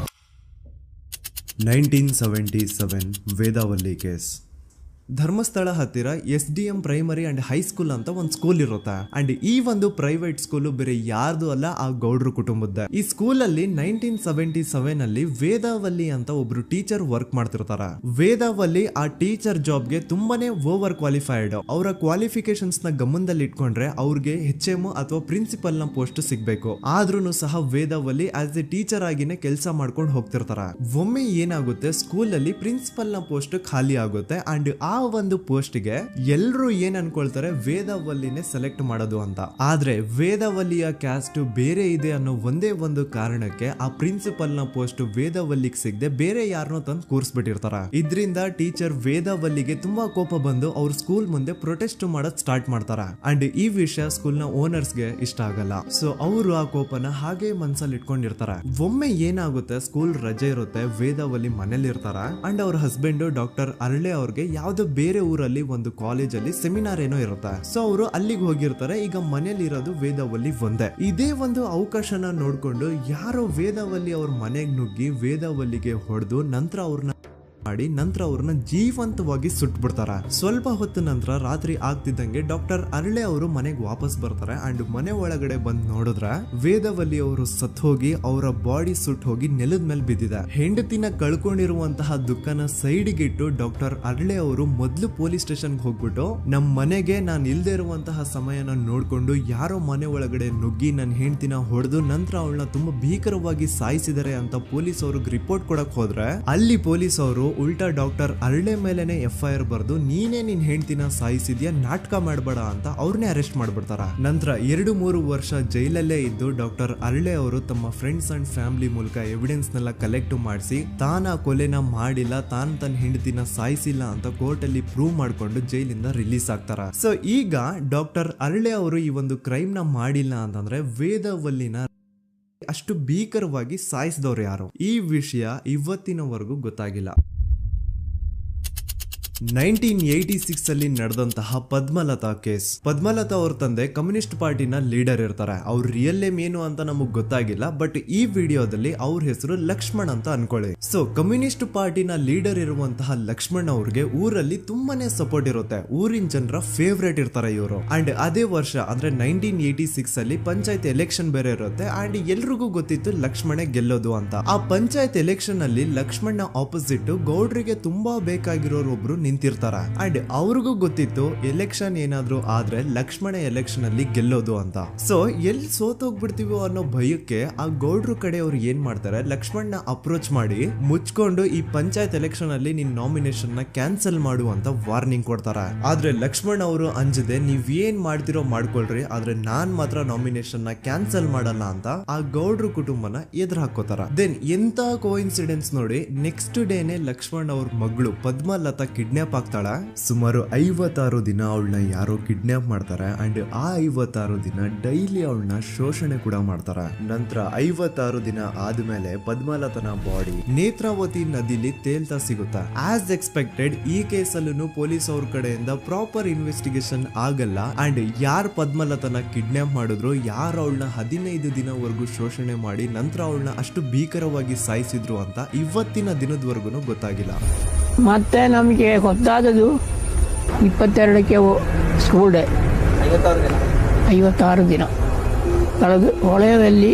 1977 ವೇದಾವಲ್ಲಿ ಕೇಸ್. ಧರ್ಮಸ್ಥಳ ಹತ್ತಿರ SDM ಪ್ರೈಮರಿ ಅಂಡ್ ಹೈಸ್ಕೂಲ್ ಅಂತ ಒಂದು ಸ್ಕೂಲ್ ಇರುತ್ತೆ. ಅಂಡ್ ಈ ಒಂದು ಪ್ರೈವೇಟ್ ಸ್ಕೂಲ್ ಬೇರೆ ಯಾರ್ದು ಅಲ್ಲ, ಆ ಗೌಡ್ರ ಕುಟುಂಬದ. ಈ ಸ್ಕೂಲ್ ಅಲ್ಲಿ 1977 ಅಲ್ಲಿ ವೇದಾವಲ್ಲಿ ಅಂತ ಒಬ್ರು ಟೀಚರ್ ವರ್ಕ್ ಮಾಡ್ತಿರ್ತಾರ. ವೇದಾವಲ್ಲಿ ಆ ಟೀಚರ್ ಜಾಬ್ಗೆ ತುಂಬಾನೇ ಓವರ್ ಕ್ವಾಲಿಫೈಡ್. ಅವರ ಕ್ವಾಲಿಫಿಕೇಶನ್ಸ್ ನ ಗಮನದಲ್ಲಿ ಇಟ್ಕೊಂಡ್ರೆ ಅವ್ರಿಗೆ HM ಅಥವಾ ಪ್ರಿನ್ಸಿಪಲ್ ನ ಪೋಸ್ಟ್ ಸಿಗ್ಬೇಕು. ಆದ್ರೂ ಸಹ ವೇದಾವಲ್ಲಿ ಆಸ್ ಎ ಟೀಚರ್ ಆಗಿನೇ ಕೆಲಸ ಮಾಡ್ಕೊಂಡು ಹೋಗ್ತಿರ್ತಾರ. ಒಮ್ಮೆ ಏನಾಗುತ್ತೆ, ಸ್ಕೂಲ್ ಅಲ್ಲಿ ಪ್ರಿನ್ಸಿಪಲ್ ನ ಪೋಸ್ಟ್ ಖಾಲಿ ಆಗುತ್ತೆ. ಅಂಡ್ ಆ ಒಂದು ಪೋಸ್ಟ್ ಗೆ ಎಲ್ರು ಏನ್ ಅನ್ಕೊಳ್ತಾರೆ, ವೇದಾವಲ್ಲಿನೇ ಸೆಲೆಕ್ಟ್ ಮಾಡೋದು ಅಂತ. ಆದ್ರೆ ವೇದಾವಲ್ಲಿಯ ಕ್ಯಾಸ್ಟ್ ಬೇರೆ ಇದೆ ಅನ್ನೋ ಒಂದೇ ಒಂದು ಕಾರಣಕ್ಕೆ ಆ ಪ್ರಿನ್ಸಿಪಲ್ ನ ಪೋಸ್ಟ್ ವೇದಾವಲ್ಲಿಗೆ ಸಿಗದೆ ಬೇರೆ ಯಾರನ್ನೋ ತಂದು ಕೂರಿಸ್ಬಿಟ್ಟಿರ್ತಾರ. ಇದರಿಂದ ಟೀಚರ್ ವೇದಾವಲ್ಲಿಗೆ ತುಂಬಾ ಕೋಪ ಬಂದು ಅವ್ರ ಸ್ಕೂಲ್ ಮುಂದೆ ಪ್ರೊಟೆಸ್ಟ್ ಮಾಡೋದ್ ಸ್ಟಾರ್ಟ್ ಮಾಡ್ತಾರ. ಅಂಡ್ ಈ ವಿಷಯ ಸ್ಕೂಲ್ ನ ಓನರ್ಸ್ ಗೆ ಇಷ್ಟ ಆಗಲ್ಲ. ಸೊ ಅವರು ಆ ಕೋಪನ ಹಾಗೆ ಮನ್ಸಲ್ಲಿ ಇಟ್ಕೊಂಡಿರ್ತಾರ. ಒಮ್ಮೆ ಏನಾಗುತ್ತೆ, ಸ್ಕೂಲ್ ರಜೆ ಇರುತ್ತೆ, ವೇದಾವಲ್ಲಿ ಮನೇಲಿ ಇರ್ತಾರ. ಅಂಡ್ ಅವ್ರ ಹಸ್ಬೆಂಡ್ ಡಾಕ್ಟರ್ ಅರಳೆ ಅವ್ರಿಗೆ ಯಾವ್ದೋ ಬೇರೆ ಊರಲ್ಲಿ ಒಂದು ಕಾಲೇಜ್ ಅಲ್ಲಿ ಸೆಮಿನಾರ್ ಏನೋ ಇರುತ್ತೆ. ಸೊ ಅವರು ಅಲ್ಲಿಗೆ ಹೋಗಿರ್ತಾರೆ. ಈಗ ಮನೇಲಿ ಇರೋದು ವೇದಾವಲ್ಲಿ ಒಂದೇ. ಇದೇ ಒಂದು ಅವಕಾಶನ ನೋಡ್ಕೊಂಡು ಯಾರೋ ವೇದಾವಲ್ಲಿ ಅವ್ರ ಮನೆಗೆ ನುಗ್ಗಿ ವೇದಾವಲ್ಲಿಗೆ ಹೊಡೆದು ನಂತರ ಅವ್ರನ್ನ ಜೀವಂತವಾಗಿ ಸುಟ್ಬಿಡ್ತಾರ. ಸ್ವಲ್ಪ ಹೊತ್ತು ನಂತರ ರಾತ್ರಿ ಆಗ್ತಿದ್ದಂಗೆ ಡಾಕ್ಟರ್ ಅರಳೆ ಅವರು ಮನೆಗೆ ವಾಪಸ್ ಬರ್ತಾರೆ. ಅಂಡ್ ಮನೆ ಒಳಗಡೆ ಬಂದ್ ನೋಡಿದ್ರೆ ವೇದಾವಲ್ಲಿ ಅವರು ಸತ್ ಹೋಗಿ ಅವರ ಬಾಡಿ ಸುಟ್ ಹೋಗಿ ನೆಲದ ಮೇಲೆ ಬಿದ್ದಿದೆ. ಹೆಂಡತಿನ ಕಳ್ಕೊಂಡಿರುವಂತಹ ದುಃಖನ ಸೈಡ್ಗೆ ಇಟ್ಟು ಡಾಕ್ಟರ್ ಅರಳೆ ಅವರು ಮೊದ್ಲು ಪೊಲೀಸ್ ಸ್ಟೇಷನ್ ಹೋಗ್ಬಿಟ್ಟು ನಮ್ ಮನೆಗೆ ನಾನು ಇಲ್ದೇ ಇರುವಂತಹ ಸಮಯನ ನೋಡ್ಕೊಂಡು ಯಾರೋ ಮನೆ ಒಳಗಡೆ ನುಗ್ಗಿ ನನ್ನ ಹೆಂಡತಿನ ಹೊಡೆದು ನಂತರ ಅವಳನ್ನ ತುಂಬಾ ಭೀಕರವಾಗಿ ಸಾಯಿಸಿದ್ದಾರೆ ಅಂತ ಪೊಲೀಸ್ ಅವ್ರಿಗೆ ರಿಪೋರ್ಟ್ ಕೊಡಕ್ ಹೋದ್ರೆ ಅಲ್ಲಿ ಪೊಲೀಸ್ ಅವರು ಉಲ್ಟಾ ಡಾಕ್ಟರ್ ಅರಳೆ ಮೇಲೆನೆ FIR ಬರ್ದು ನೀನೇ ನಿನ್ ಹೆಂಡತಿನ ಸಾಯಿಸಿದ್ಯಾ, ನಾಟಕ ಮಾಡಬೇಡ ಅಂತ ಅವ್ರನ್ನೇ ಅರೆಸ್ಟ್ ಮಾಡ್ಬಿಡ್ತಾರ. ನಂತರ 2-3 ವರ್ಷ ಜೈಲಲ್ಲೇ ಇದ್ದು ಡಾಕ್ಟರ್ ಅರಳೆ ಅವರು ತಮ್ಮ ಫ್ರೆಂಡ್ಸ್ ಅಂಡ್ ಫ್ಯಾಮಿಲಿ ಮೂಲಕ ಎವಿಡೆನ್ಸ್ ನೆಲ್ಲ ಕಲೆಕ್ಟ್ ಮಾಡಿಸಿ ತಾನ ಕೊಲೆನ ಮಾಡಿಲ್ಲ, ತಾನ್ ತನ್ನ ಹೆಂಡತಿನ ಸಾಯಿಸಿಲ್ಲ ಅಂತ ಕೋರ್ಟ್ ಅಲ್ಲಿ ಪ್ರೂವ್ ಮಾಡ್ಕೊಂಡು ಜೈಲಿಂದ ರಿಲೀಸ್ ಆಗ್ತಾರ. ಸೊ ಈಗ ಡಾಕ್ಟರ್ ಅರಳೆ ಅವರು ಈ ಒಂದು ಕ್ರೈಮ್ ನ ಮಾಡಿಲ್ಲ ಅಂತಂದ್ರೆ ವೇದಾವಲ್ಲಿನ ಅಷ್ಟು ಭೀಕರವಾಗಿ ಸಾಯಿಸಿದವ್ರು ಯಾರು, ಈ ವಿಷಯ ಇವತ್ತಿನವರೆಗೂ ಗೊತ್ತಾಗಿಲ್ಲ. 1986 ಅಲ್ಲಿ ನಡೆದಂತಹ ಪದ್ಮಲತಾ ಕೇಸ್. ಪದ್ಮಲತಾ ಅವ್ರ ತಂದೆ ಕಮ್ಯುನಿಸ್ಟ್ ಪಾರ್ಟಿನ ಲೀಡರ್ ಇರ್ತಾರೆ. ಅವ್ರ ರಿಯಲ್ ನೇಮ್ ಏನು ಅಂತ ನಮಗ್ ಗೊತ್ತಾಗಿಲ್ಲ, ಬಟ್ ಈ ವಿಡಿಯೋದಲ್ಲಿ ಅವ್ರ ಹೆಸರು ಲಕ್ಷ್ಮಣ್ ಅಂತ ಅನ್ಕೊಳ್ಳಿ. ಸೊ ಕಮ್ಯುನಿಸ್ಟ್ ಪಾರ್ಟಿನ ಲೀಡರ್ ಇರುವಂತಹ ಲಕ್ಷ್ಮಣ್ ಅವ್ರಿಗೆ ಊರಲ್ಲಿ ತುಂಬಾನೇ ಸಪೋರ್ಟ್ ಇರುತ್ತೆ. ಊರಿನ ಜನರ ಫೇವ್ರೇಟ್ ಇರ್ತಾರೆ ಇವರು. ಅಂಡ್ ಅದೇ ವರ್ಷ ಅಂದ್ರೆ 1986 ಅಲ್ಲಿ ಪಂಚಾಯತ್ ಎಲೆಕ್ಷನ್ ಬೇರೆ ಇರುತ್ತೆ. ಅಂಡ್ ಎಲ್ರಿಗೂ ಗೊತ್ತಿತ್ತು ಲಕ್ಷ್ಮಣೆ ಗೆಲ್ಲೋದು ಅಂತ. ಆ ಪಂಚಾಯತ್ ಎಲೆಕ್ಷನ್ ಅಲ್ಲಿ ಲಕ್ಷ್ಮಣ್ನ ಆಪೋಸಿಟ್ ಗೌಡ್ರಿಗೆ ತುಂಬಾ ಬೇಕಾಗಿರೋರು ಒಬ್ರು ನಿಂತಿರ್ತಾರ. ಅಂಡ್ ಅವ್ರಿಗೂ ಗೊತ್ತಿತ್ತು ಎಲೆಕ್ಷನ್ ಏನಾದ್ರು ಆದ್ರೆ ಲಕ್ಷ್ಮಣ ಎಲೆಕ್ಷನ್ ಅಲ್ಲಿ ಗೆಲ್ಲೋದು ಅಂತ. ಸೊ ಎಲ್ಲಿ ಸೋತೋಗ್ಬಿಡ್ತೀವೋ ಅನ್ನೋ ಭಯಕ್ಕೆ ಆ ಗೌಡ್ರು ಕಡೆ ಅವ್ರು ಏನ್ ಮಾಡ್ತಾರೆ, ಲಕ್ಷ್ಮಣ್ನ ಅಪ್ರೋಚ್ ಮಾಡಿ ಮುಚ್ಕೊಂಡು ಈ ಪಂಚಾಯತ್ ಎಲೆಕ್ಷನ್ ಅಲ್ಲಿ ನಿನ್ ನಾಮಿನೇಷನ್ ನ ಕ್ಯಾನ್ಸಲ್ ಮಾಡು ಅಂತ ವಾರ್ನಿಂಗ್ ಕೊಡ್ತಾರ. ಆದ್ರೆ ಲಕ್ಷ್ಮಣ್ ಅವರು ಅಂಜದೆ ನೀವ್ ಏನ್ ಮಾಡ್ತಿರೋ ಮಾಡ್ಕೊಳ್ರಿ, ಆದ್ರೆ ನಾನ್ ಮಾತ್ರ ನಾಮಿನೇಷನ್ ನ ಕ್ಯಾನ್ಸಲ್ ಮಾಡಲ್ಲ ಅಂತ ಆ ಗೌಡ್ರು ಕುಟುಂಬನ ಎದುರು ಹಾಕೋತಾರ. ದೆನ್ ಎಂತ ಕೋಇನ್ಸಿಡೆನ್ಸ್ ನೋಡಿ, ನೆಕ್ಸ್ಟ್ ಡೇನೆ ಲಕ್ಷ್ಮಣ್ ಅವ್ರ ಮಗಳು ಪದ್ಮಲತಾ ಕಿಡ್ನಾಪ್ ಆಗ್ತಾಳ. ಸುಮಾರು 56 ದಿನ ಅವಳನ್ನ ಯಾರೋ ಕಿಡ್ನಾಪ್ ಮಾಡ್ತಾರೆ. ಅಂಡ್ ಆ 56 ದಿನ ಡೈಲಿ ಅವಳನ್ನ ಶೋಷಣೆ ಕೂಡ ಮಾಡ್ತಾರೆ. ನಂತರ 56 ದಿನ ಆದ್ಮೇಲೆ ಪದ್ಮಲತನ ಬಾಡಿ ನೇತ್ರಾವತಿ ನದಿಲಿ ತೇಲ್ತಾ ಸಿಗುತ್ತಾ. ಆಸ್ ಎಕ್ಸ್ಪೆಕ್ಟೆಡ್ ಈ ಕೇಸಲ್ಲೂ ಪೊಲೀಸ್ ಅವ್ರ ಕಡೆಯಿಂದ ಪ್ರಾಪರ್ ಇನ್ವೆಸ್ಟಿಗೇಷನ್ ಆಗಲ್ಲ. ಅಂಡ್ ಯಾರ್ ಪದ್ಮಲತನ ಕಿಡ್ನಾಪ್ ಮಾಡಿದ್ರು, ಯಾರು ಅವಳನ್ನ 15 ದಿನವರೆಗೂ ಶೋಷಣೆ ಮಾಡಿ ನಂತರ ಅವಳನ್ನ ಅಷ್ಟು ಭೀಕರವಾಗಿ ಸಾಯಿಸಿದ್ರು ಅಂತ ಇವತ್ತಿನ ದಿನದವರೆಗೂ ಗೊತ್ತಾಗಿಲ್ಲ. ಮತ್ತೆ ನಮಗೆ ಗೊತ್ತಾದದು 22ಕ್ಕೆ ಸ್ಕೂಲ್ ಡೇ 56 ದಿನ ಕಳೆದು ಹೊಳೆಯಲ್ಲಿ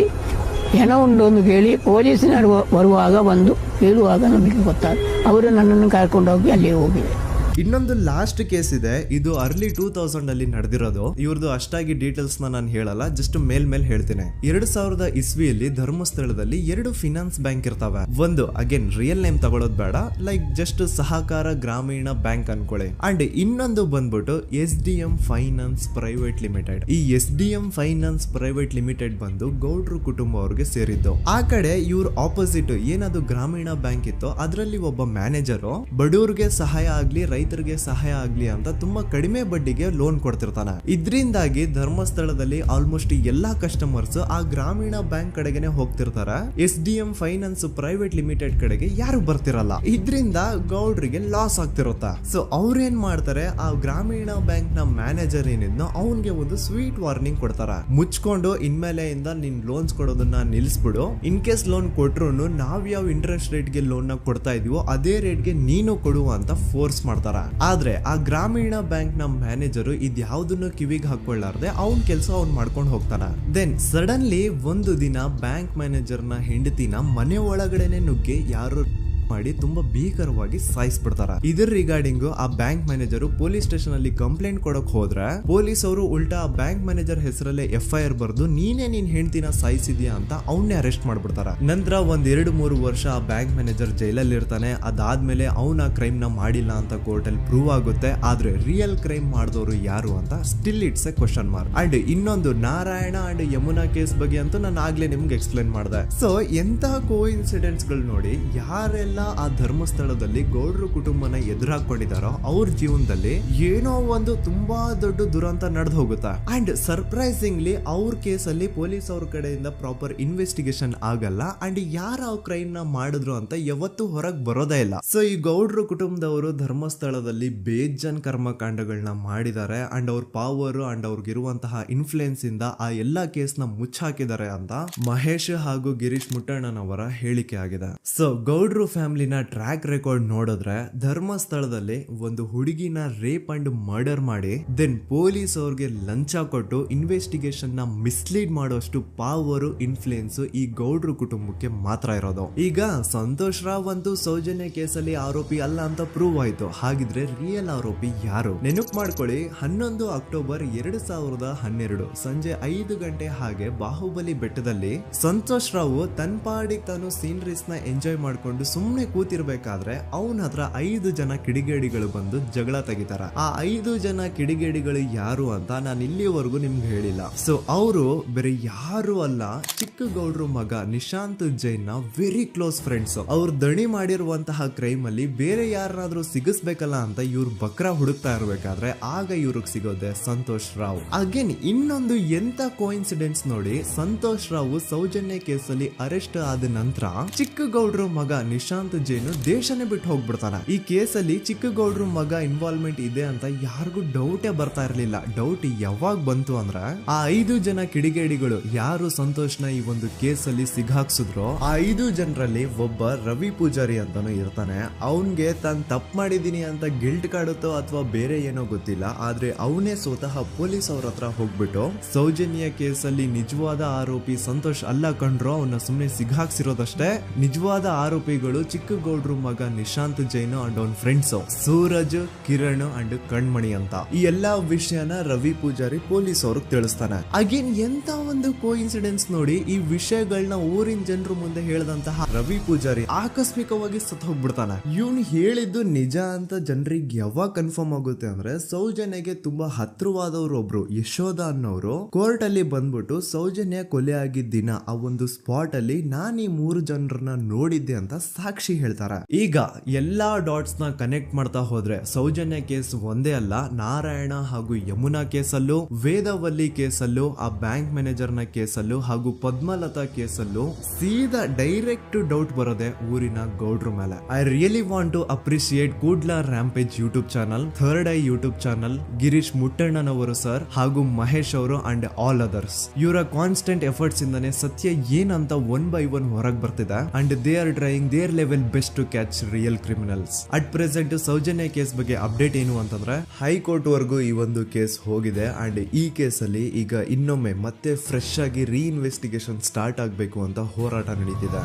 ಹೆಣ ಉಂಡು ಎಂದು ಕೇಳಿ ಪೊಲೀಸಿನರು ಬರುವಾಗ ಬಂದು ಹೇಳುವಾಗ ನಮಗೆ ಗೊತ್ತಾದ. ಅವರು ನನ್ನನ್ನು ಕರ್ಕೊಂಡು ಹೋಗಿ ಅಲ್ಲಿ ಹೋಗಿದೆ. ಇನ್ನೊಂದು ಲಾಸ್ಟ್ ಕೇಸ್ ಇದೆ, ಇದು ಅರ್ಲಿ 2000 ಅಲ್ಲಿ ನಡೆದಿರೋದು. ಇವ್ರದ್ದು ಅಷ್ಟಾಗಿ ಡೀಟೇಲ್ಸ್ ನಾನು ಹೇಳಲ್ಲ, ಜಸ್ಟ್ ಮೇಲ್ ಹೇಳ್ತೀನಿ. 2000 ಇಸ್ವಿಯಲ್ಲಿ ಧರ್ಮಸ್ಥಳದಲ್ಲಿ 2 ಫಿನಾನ್ಸ್ ಬ್ಯಾಂಕ್ ಇರ್ತಾವೆ. ಒಂದು ಅಗೇನ್ ರಿಯಲ್ ನೇಮ್ ತಗೊಳ್ಳೋದು ಬೇಡ, ಲೈಕ್ ಜಸ್ಟ್ ಸಹಕಾರ ಗ್ರಾಮೀಣ ಬ್ಯಾಂಕ್ ಅನ್ಕೊಳ್ಳಿ. ಅಂಡ್ ಇನ್ನೊಂದು ಬಂದ್ಬಿಟ್ಟು SDM ಫೈನಾನ್ಸ್ ಪ್ರೈವೇಟ್ ಲಿಮಿಟೆಡ್. ಈ SDM ಫೈನಾನ್ಸ್ ಪ್ರೈವೇಟ್ ಲಿಮಿಟೆಡ್ ಬಂದು ಗೌಡ್ರು ಕುಟುಂಬ ಅವ್ರಿಗೆ ಸೇರಿದ್ದು. ಆ ಕಡೆ ಇವ್ರ ಆಪೋಸಿಟ್ ಏನದು ಗ್ರಾಮೀಣ ಬ್ಯಾಂಕ್ ಇತ್ತು, ಅದರಲ್ಲಿ ಒಬ್ಬ ಮ್ಯಾನೇಜರು ಬಡವ್ರಿಗೆ ಸಹಾಯ ಆಗ್ಲಿ ರೈತರಿಗೆ ಸಹಾಯ ಆಗ್ಲಿ ಅಂತ ತುಂಬಾ ಕಡಿಮೆ ಬಡ್ಡಿಗೆ ಲೋನ್ ಕೊಡ್ತಿರ್ತಾನೆ. ಇದರಿಂದಾಗಿ ಧರ್ಮಸ್ಥಳದಲ್ಲಿ ಆಲ್ಮೋಸ್ಟ್ ಎಲ್ಲಾ ಕಸ್ಟಮರ್ಸ್ ಆ ಗ್ರಾಮೀಣ ಬ್ಯಾಂಕ್ ಕಡೆಗೆ ಹೋಗ್ತಿರ್ತಾರ. SDM ಫೈನಾನ್ಸ್ ಪ್ರೈವೇಟ್ ಲಿಮಿಟೆಡ್ ಕಡೆಗೆ ಯಾರು ಬರ್ತಿರಲ್ಲ. ಇದ್ರಿಂದ ಗೌಡ್ರಿಗೆ ಲಾಸ್ ಆಗ್ತಿರುತ್ತಾ. ಸೊ ಅವ್ರೇನ್ ಮಾಡ್ತಾರೆ, ಆ ಗ್ರಾಮೀಣ ಬ್ಯಾಂಕ್ ನ ಮ್ಯಾನೇಜರ್ ಏನಿದ್ನೋ ಅವನ್ಗೆ ಒಂದು ಸ್ವೀಟ್ ವಾರ್ನಿಂಗ್ ಕೊಡ್ತಾರ. ಮುಚ್ಕೊಂಡು ಇನ್ಮೇಲೆ ಇಂದ ನಿನ್ ಲೋನ್ಸ್ ಕೊಡೋದನ್ನ ನಿಲ್ಸ್ಬಿಡು. ಇನ್ ಕೇಸ್ ಲೋನ್ ಕೊಟ್ರು ನಾವ್ ಯಾವ ಇಂಟ್ರೆಸ್ಟ್ ರೇಟ್ ಗೆ ಲೋನ್ ನ ಕೊಡ್ತಾ ಇದೀವೋ ಅದೇ ರೇಟ್ ಗೆ ನೀನು ಕೊಡುವ ಅಂತ ಫೋರ್ಸ್ ಮಾಡ್ತಾರ. ಆದ್ರೆ ಆ ಗ್ರಾಮೀಣ ಬ್ಯಾಂಕ್ ನ ಮ್ಯಾನೇಜರ್ ಇದ್ಯಾವುದನ್ನು ಕಿವಿಗೆ ಹಾಕೊಳ್ಳಾರ್ದೆ ಅವನ್ ಕೆಲಸ ಅವ್ನ್ ಮಾಡ್ಕೊಂಡು ಹೋಗ್ತಾನ. ದೆನ್ ಸಡನ್ಲಿ ಒಂದು ದಿನ ಬ್ಯಾಂಕ್ ಮ್ಯಾನೇಜರ್ ನ ಹೆಂಡತಿನ ಮನೆ ಒಳಗಡೆನೆ ನುಗ್ಗಿ ಯಾರು ಮಾಡಿ ತುಂಬಾ ಭೀಕರವಾಗಿ ಸಾಯಿಸ್ಬಿಡ್ತಾರ. ಇದರ ರಿಗಾರ್ಡಿಂಗ್ ಆ ಬ್ಯಾಂಕ್ ಮ್ಯಾನೇಜರ್ ಪೊಲೀಸ್ ಸ್ಟೇಷನ್ ಅಲ್ಲಿ ಕಂಪ್ಲೇಂಟ್ ಕೊಡಕ್ ಹೋದ್ರೆ ಪೊಲೀಸ್ ಅವರು ಉಲ್ಟಾ ಆ ಬ್ಯಾಂಕ್ ಮ್ಯಾನೇಜರ್ ಹೆಸರಲ್ಲೇ FIR ಬರ್ದು ನೀನೇ ನಿನ್ ಹೆಂಡತಿನ ಸಾಯಿಸಿದ್ಯಾ ಅಂತ ಅವನ್ನೇ ಅರೆಸ್ಟ್ ಮಾಡ್ಬಿಡ್ತಾರ. ನಂತರ 1-2-3 ವರ್ಷ ಆ ಬ್ಯಾಂಕ್ ಮ್ಯಾನೇಜರ್ ಜೈಲಲ್ಲಿ ಇರ್ತಾನೆ. ಅದಾದ್ಮೇಲೆ ಅವನ ಕ್ರೈಮ್ ನ ಮಾಡಿಲ್ಲ ಅಂತ ಕೋರ್ಟ್ ಅಲ್ಲಿ ಪ್ರೂವ್ ಆಗುತ್ತೆ. ಆದ್ರೆ ರಿಯಲ್ ಕ್ರೈಮ್ ಮಾಡಿದವರು ಯಾರು ಅಂತ still it's A question mark. And ಇನ್ನೊಂದು ನಾರಾಯಣ ಅಂಡ್ ಯಮುನಾ ಕೇಸ್ ಬಗ್ಗೆ ಅಂತೂ ನಾನು ಆಗ್ಲೇ ನಿಮ್ಗೆ ಎಕ್ಸ್ಪ್ಲೇನ್ ಮಾಡಿದೆ. ಸೊ ಎಂತಹ ಕೋ ಇನ್ಸಿಡೆಂಟ್ಸ್ ಗಳು ನೋಡಿ, ಯಾರೆಲ್ಲ ಆ ಧರ್ಮಸ್ಥಳದಲ್ಲಿ ಗೌಡ್ರು ಕುಟುಂಬನ ಎದುರಾಕೊಂಡಿದಾರೋ ಅವ್ರ ಜೀವನದಲ್ಲಿ ಏನೋ ಒಂದು ತುಂಬಾ ದೊಡ್ಡ ದುರಂತ ನಡೆದು ಹೋಗುತ್ತಾ. ಅಂಡ್ ಸರ್ಪ್ರೈಸಿಂಗ್ಲಿ ಅವ್ರ ಕೇಸಲ್ಲಿ ಪೊಲೀಸ್ ಅವ್ರ ಕಡೆಯಿಂದ ಪ್ರಾಪರ್ ಇನ್ವೆಸ್ಟಿಗೇಷನ್ ಆಗಲ್ಲ. ಅಂಡ್ ಯಾರ ಆ ಕ್ರೈಮ್ ನ ಮಾಡಿದ್ರು ಅಂತ ಯಾವತ್ತೂ ಹೊರಗೆ ಬರೋದೇ ಇಲ್ಲ. ಸೊ ಈ ಗೌಡ್ರು ಕುಟುಂಬದವರು ಧರ್ಮಸ್ಥಳದಲ್ಲಿ ಬೇಜನ್ ಕರ್ಮಕಾಂಡಗಳನ್ನ ಮಾಡಿದ್ದಾರೆ. ಅಂಡ್ ಅವ್ರ ಪವರ್ ಅಂಡ್ ಅವ್ರಿಗಿರುವಂತಹ ಇನ್ಫ್ಲೂಯೆನ್ಸ್ ಇಂದ ಆ ಎಲ್ಲಾ ಕೇಸ್ ನ ಮುಚ್ಚಾಕಿದ್ದಾರೆ ಅಂತ ಮಹೇಶ್ ಹಾಗೂ ಗಿರೀಶ್ ಮುಟ್ಟಣ್ಣನವರ ಹೇಳಿಕೆ ಆಗಿದೆ. ಸೊ ಗೌಡ್ರು ಫ್ಯಾಮಿಲಿನ ಟ್ರ್ಯಾಕ್ ರೆಕಾರ್ಡ್ ನೋಡಿದ್ರೆ ಧರ್ಮಸ್ಥಳದಲ್ಲಿ ಒಂದು ಹುಡುಗಿನ ರೇಪ್ ಅಂಡ್ ಮರ್ಡರ್ ಮಾಡಿ ದೆನ್ ಪೊಲೀಸ್ ಅವ್ರಿಗೆ ಲಂಚ ಕೊಟ್ಟು ಇನ್ವೆಸ್ಟಿಗೇಷನ್ ನ ಮಿಸ್ಲೀಡ್ ಮಾಡೋಷ್ಟು ಪವರ್ ಇನ್ಫ್ಲೂಯೆನ್ಸ್ ಈ ಗೌಡ್ರು ಕುಟುಂಬಕ್ಕೆ ಮಾತ್ರ ಇರೋದು. ಈಗ ಸಂತೋಷ್ ರಾವ್ ಅಂತೂ ಸೌಜನ್ಯ ಕೇಸಲ್ಲಿ ಆರೋಪಿ ಅಲ್ಲ ಅಂತ ಪ್ರೂವ್ ಆಯ್ತು. ಹಾಗಿದ್ರೆ ರಿಯಲ್ ಆರೋಪಿ ಯಾರು? ನೆನಪು ಮಾಡ್ಕೊಳ್ಳಿ, 11 ಅಕ್ಟೋಬರ್ 2012 ಸಂಜೆ 5 ಗಂಟೆ ಹಾಗೆ ಬಾಹುಬಲಿ ಬೆಟ್ಟದಲ್ಲಿ ಸಂತೋಷ್ ರಾವ್ ತನ್ನ ಪಾಡಿಗೆ ತಾನು ಸೀನರೀಸ್ ನ ಎಂಜಾಯ್ ಮಾಡ್ಕೊಂಡು ಸುಮ್ಮನೆ ಕೂತಿರ್ಬೇಕಾದ್ರೆ ಅವನ ಹತ್ರ 5 ಜನ ಕಿಡಿಗೇಡಿಗಳು ಬಂದು ಜಗಳ ತೆಗಿತಾರ. ಆ 5 ಜನ ಕಿಡಿಗೇಡಿಗಳು ಯಾರು ಅಂತ ನಾನು ಇಲ್ಲಿವರೆಗೂ ನಿಮ್ಗೆ ಹೇಳಿಲ್ಲ. ಸೊ ಅವರು ಬೇರೆ ಯಾರು ಅಲ್ಲ, ಚಿಕ್ಕ ಗೌಡ್ರು ಮಗ ನಿಶಾಂತ್ ಜೈನ್ ನ ವೆರಿ ಕ್ಲೋಸ್ ಫ್ರೆಂಡ್ಸ್. ಅವ್ರು ದಣಿ ಮಾಡಿರುವಂತಹ ಕ್ರೈಮ್ ಅಲ್ಲಿ ಬೇರೆ ಯಾರನ್ನಾದ್ರೂ ಸಿಗಿಸ್ಬೇಕಲ್ಲ ಅಂತ ಇವ್ರು ಬಕ್ರ ಹುಡುಕ್ತಾ ಇರ್ಬೇಕಾದ್ರೆ ಆಗ ಇವ್ರಿಗೆ ಸಿಗೋದೆ ಸಂತೋಷ್ ರಾವ್. ಅಗೇನ್ ಇನ್ನೊಂದು ಎಂತ ಕೋಇನ್ಸಿಡೆನ್ಸ್ ನೋಡಿ, ಸಂತೋಷ್ ರಾವ್ ಸೌಜನ್ಯ ಕೇಸಲ್ಲಿ ಅರೆಸ್ಟ್ ಆದ ನಂತರ ಚಿಕ್ಕ ಗೌಡ್ರು ಮಗ ನಿಶಾಂತ್ ಜೈನ್ ದೇಶನೇ ಬಿಟ್ಟು ಹೋಗ್ಬಿಡ್ತಾನ. ಈ ಕೇಸಲ್ಲಿ ಚಿಕ್ಕ ಗೌಡ್ರು ಮಗ ಇನ್ವಾಲ್ವ್ಮೆಂಟ್ ಇದೆ ಅಂತ ಯಾರಿಗೂ ಡೌಟೇ ಬರ್ತಾ ಇರ್ಲಿಲ್ಲ. ಡೌಟ್ ಯಾವಾಗ ಬಂತು ಅಂದ್ರೆ ಆ 5 ಜನ ಕಿಡಿಗೇಡಿಗಳು ಯಾರು ಸಂತೋಷ್ನ ಈ ಒಂದು ಕೇಸಲ್ಲಿ ಸಿಗಾಕ್ಸಿದ್ರು ಆ 5 ಜನರಲ್ಲಿ ಒಬ್ಬ ರವಿ ಪೂಜಾರಿ ಅಂತಾನು ಇರ್ತಾನೆ. ಅವನ್ಗೆ ತಾನು ತಪ್ಪು ಮಾಡಿದೀನಿ ಅಂತ ಗಿಲ್ಟ್ ಕಾಡುತ್ತೋ ಅಥವಾ ಬೇರೆ ಏನೋ ಗೊತ್ತಿಲ್ಲ, ಆದ್ರೆ ಅವನೇ ಸ್ವತಃ ಪೊಲೀಸ್ ಅವ್ರ ಹತ್ರ ಹೋಗ್ಬಿಟ್ಟು ಸೌಜನ್ಯ ಕೇಸಲ್ಲಿ ನಿಜವಾದ ಆರೋಪಿ ಸಂತೋಷ್ ಅಲ್ಲ ಕಂಡ್ರು, ಅವನ್ನ ಸುಮ್ನೆ ಸಿಗಾಕ್ಸಿರೋದಷ್ಟೇ, ನಿಜವಾದ ಆರೋಪಿಗಳು ಚಿಕ್ಕ ಗೌಡ್ರು ಮಗ ನಿಶಾಂತ್ ಜೈನ್ ಅಂಡ್ ಅವನ್ ಫ್ರೆಂಡ್ಸ್ ಸೂರಜ್, ಕಿರಣ್ ಅಂಡ್ ಕಣ್ಮಣಿ ಅಂತ. ಈ ಎಲ್ಲಾ ವಿಷಯನ ರವಿ ಪೂಜಾರಿ ಪೊಲೀಸ್ ಅವ್ರಿಗೆ ತಿಳಿಸ್ತಾನೆ. ಅಗೇನ್ ಎಂತ ಒಂದು ಕೋಇನ್ಸಿಡೆನ್ಸ್ ನೋಡಿ, ಈ ವಿಷಯಗಳನ್ನ ಊರಿನ ಜನರು ಮುಂದೆ ಹೇಳಿದಂತಹ ರವಿ ಪೂಜಾರಿ ಆಕಸ್ಮಿಕವಾಗಿ ಸತ್ತು ಹೋಗ್ಬಿಡ್ತಾನೆ. ಇವನು ಹೇಳಿದ್ದು ನಿಜ ಅಂತ ಜನರಿಗೆ ಯಾವಾಗ ಕನ್ಫರ್ಮ್ ಆಗುತ್ತೆ ಅಂದ್ರೆ ಸೌಜನ್ಯಗೆ ತುಂಬಾ ಹತ್ರವಾದವ್ರು ಒಬ್ರು ಯಶೋಧ ಅನ್ನೋರು ಕೋರ್ಟ್ ಅಲ್ಲಿ ಬಂದ್ಬಿಟ್ಟು ಸೌಜನ್ಯ ಕೊಲೆ ಆಗಿದ್ದ ದಿನ ಆ ಒಂದು ಸ್ಪಾಟ್ ಅಲ್ಲಿ ನಾನು ಈ 3 ಜನರನ್ನ ನೋಡಿದ್ದೆ ಅಂತ ಸಾಕ್ಷಿ ಹೇಳ್ತಾರ. ಈಗ ಎಲ್ಲಾ ಡಾಟ್ಸ್ ನ ಕನೆಕ್ಟ್ ಮಾಡ್ತಾ ಹೋದ್ರೆ ಸೌಜನ್ಯ ಕೇಸ್ ಒಂದೇ ಅಲ್ಲ, ನಾರಾಯಣ ಹಾಗೂ ಯಮುನಾ ಕೇಸಲ್ಲೂ, ವೇದವಲ್ಲಿ ಕೇಸಲ್ಲೂ, ಆ ಬ್ಯಾಂಕ್ ಮ್ಯಾನೇಜರ್ ನ ಕೇಸಲ್ಲೂ ಹಾಗೂ ಪದ್ಮಲತಾ ಕೇಸಲ್ಲೂ ಸೀದಾ ಡೈರೆಕ್ಟ್ ಡೌಟ್ ಬರೋದೆ ಊರಿನ ಗೌಡ್ರ ಮೇಲೆ. I really want to appreciate Kudla rampage YouTube channel, third eye YouTube channel, Girish ಮುಟ್ಟಣ್ಣನವರು ಸರ್ ಹಾಗೂ ಮಹೇಶ್ ಅವರು ಅಂಡ್ ಆಲ್ ಅದರ್ಸ್. ಇವರ ಕಾನ್ಸ್ಟೆಂಟ್ ಎಫರ್ಟ್ಸ್ ಇಂದಾನೆ ಸತ್ಯ ಏನಂತ 1 by 1 ಹೊರಗೆ ಬರ್ತಿದೆ and they are trying their level best to catch real criminals. At present Sowjanya case ಬಗ್ಗೆ ಅಪ್ಡೇಟ್ ಏನು ಅಂತಂದ್ರೆ ಹೈಕೋರ್ಟ್ ವರೆಗೂ ಈ ಒಂದು ಕೇಸ್ ಹೋಗಿದೆ ಅಂಡ್ ಈ ಕೇಸಲ್ಲಿ ಈಗ ಇನ್ನೊಮ್ಮೆ ಮತ್ತೆ ಫ್ರೆಶ್ ಆಗಿ ರೀಇನ್ವೆಸ್ಟಿಗೇಷನ್ ಸ್ಟಾರ್ಟ್ ಆಗಬೇಕು ಅಂತ ಹೋರಾಟ ನಡೀತಿದೆ.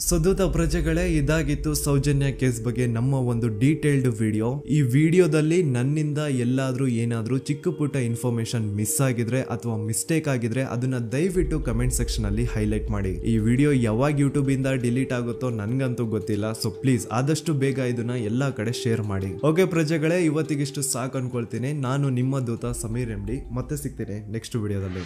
ಸದುತ ಪ್ರಜೆಗಳೇ, ಇದಾಗಿತ್ತು ಸೌಜನ್ಯ ಕೇಸ್ ಬಗ್ಗೆ ನಮ್ಮ ಒಂದು ಡೀಟೇಲ್ಡ್ ವಿಡಿಯೋ. ಈ ವಿಡಿಯೋದಲ್ಲಿ ನನ್ನಿಂದ ಎಲ್ಲಾದ್ರೂ ಏನಾದ್ರೂ ಚಿಕ್ಕ ಪುಟ್ಟ ಇನ್ಫಾರ್ಮೇಶನ್ ಮಿಸ್ ಆಗಿದ್ರೆ ಅಥವಾ ಮಿಸ್ಟೇಕ್ ಆಗಿದ್ರೆ ಅದನ್ನ ದಯವಿಟ್ಟು ಕಮೆಂಟ್ ಸೆಕ್ಷನ್ ಅಲ್ಲಿ ಹೈಲೈಟ್ ಮಾಡಿ. ಈ ವಿಡಿಯೋ ಯಾವಾಗ ಯೂಟ್ಯೂಬ್ ಇಂದ ಡಿಲೀಟ್ ಆಗುತ್ತೋ ನನ್ಗಂತೂ ಗೊತ್ತಿಲ್ಲ. ಸೊ ಪ್ಲೀಸ್ ಆದಷ್ಟು ಬೇಗ ಇದನ್ನ ಎಲ್ಲಾ ಕಡೆ ಶೇರ್ ಮಾಡಿ. ಓಕೆ ಪ್ರಜೆಗಳೇ, ಇವತ್ತಿಗಿಷ್ಟು ಸಾಕು ಅನ್ಕೊಳ್ತೀನಿ. ನಾನು ನಿಮ್ಮ ದೂತ ಸಮೀರ್ MD. ಮತ್ತೆ ಸಿಗ್ತೀನಿ ನೆಕ್ಸ್ಟ್ ವಿಡಿಯೋದಲ್ಲಿ.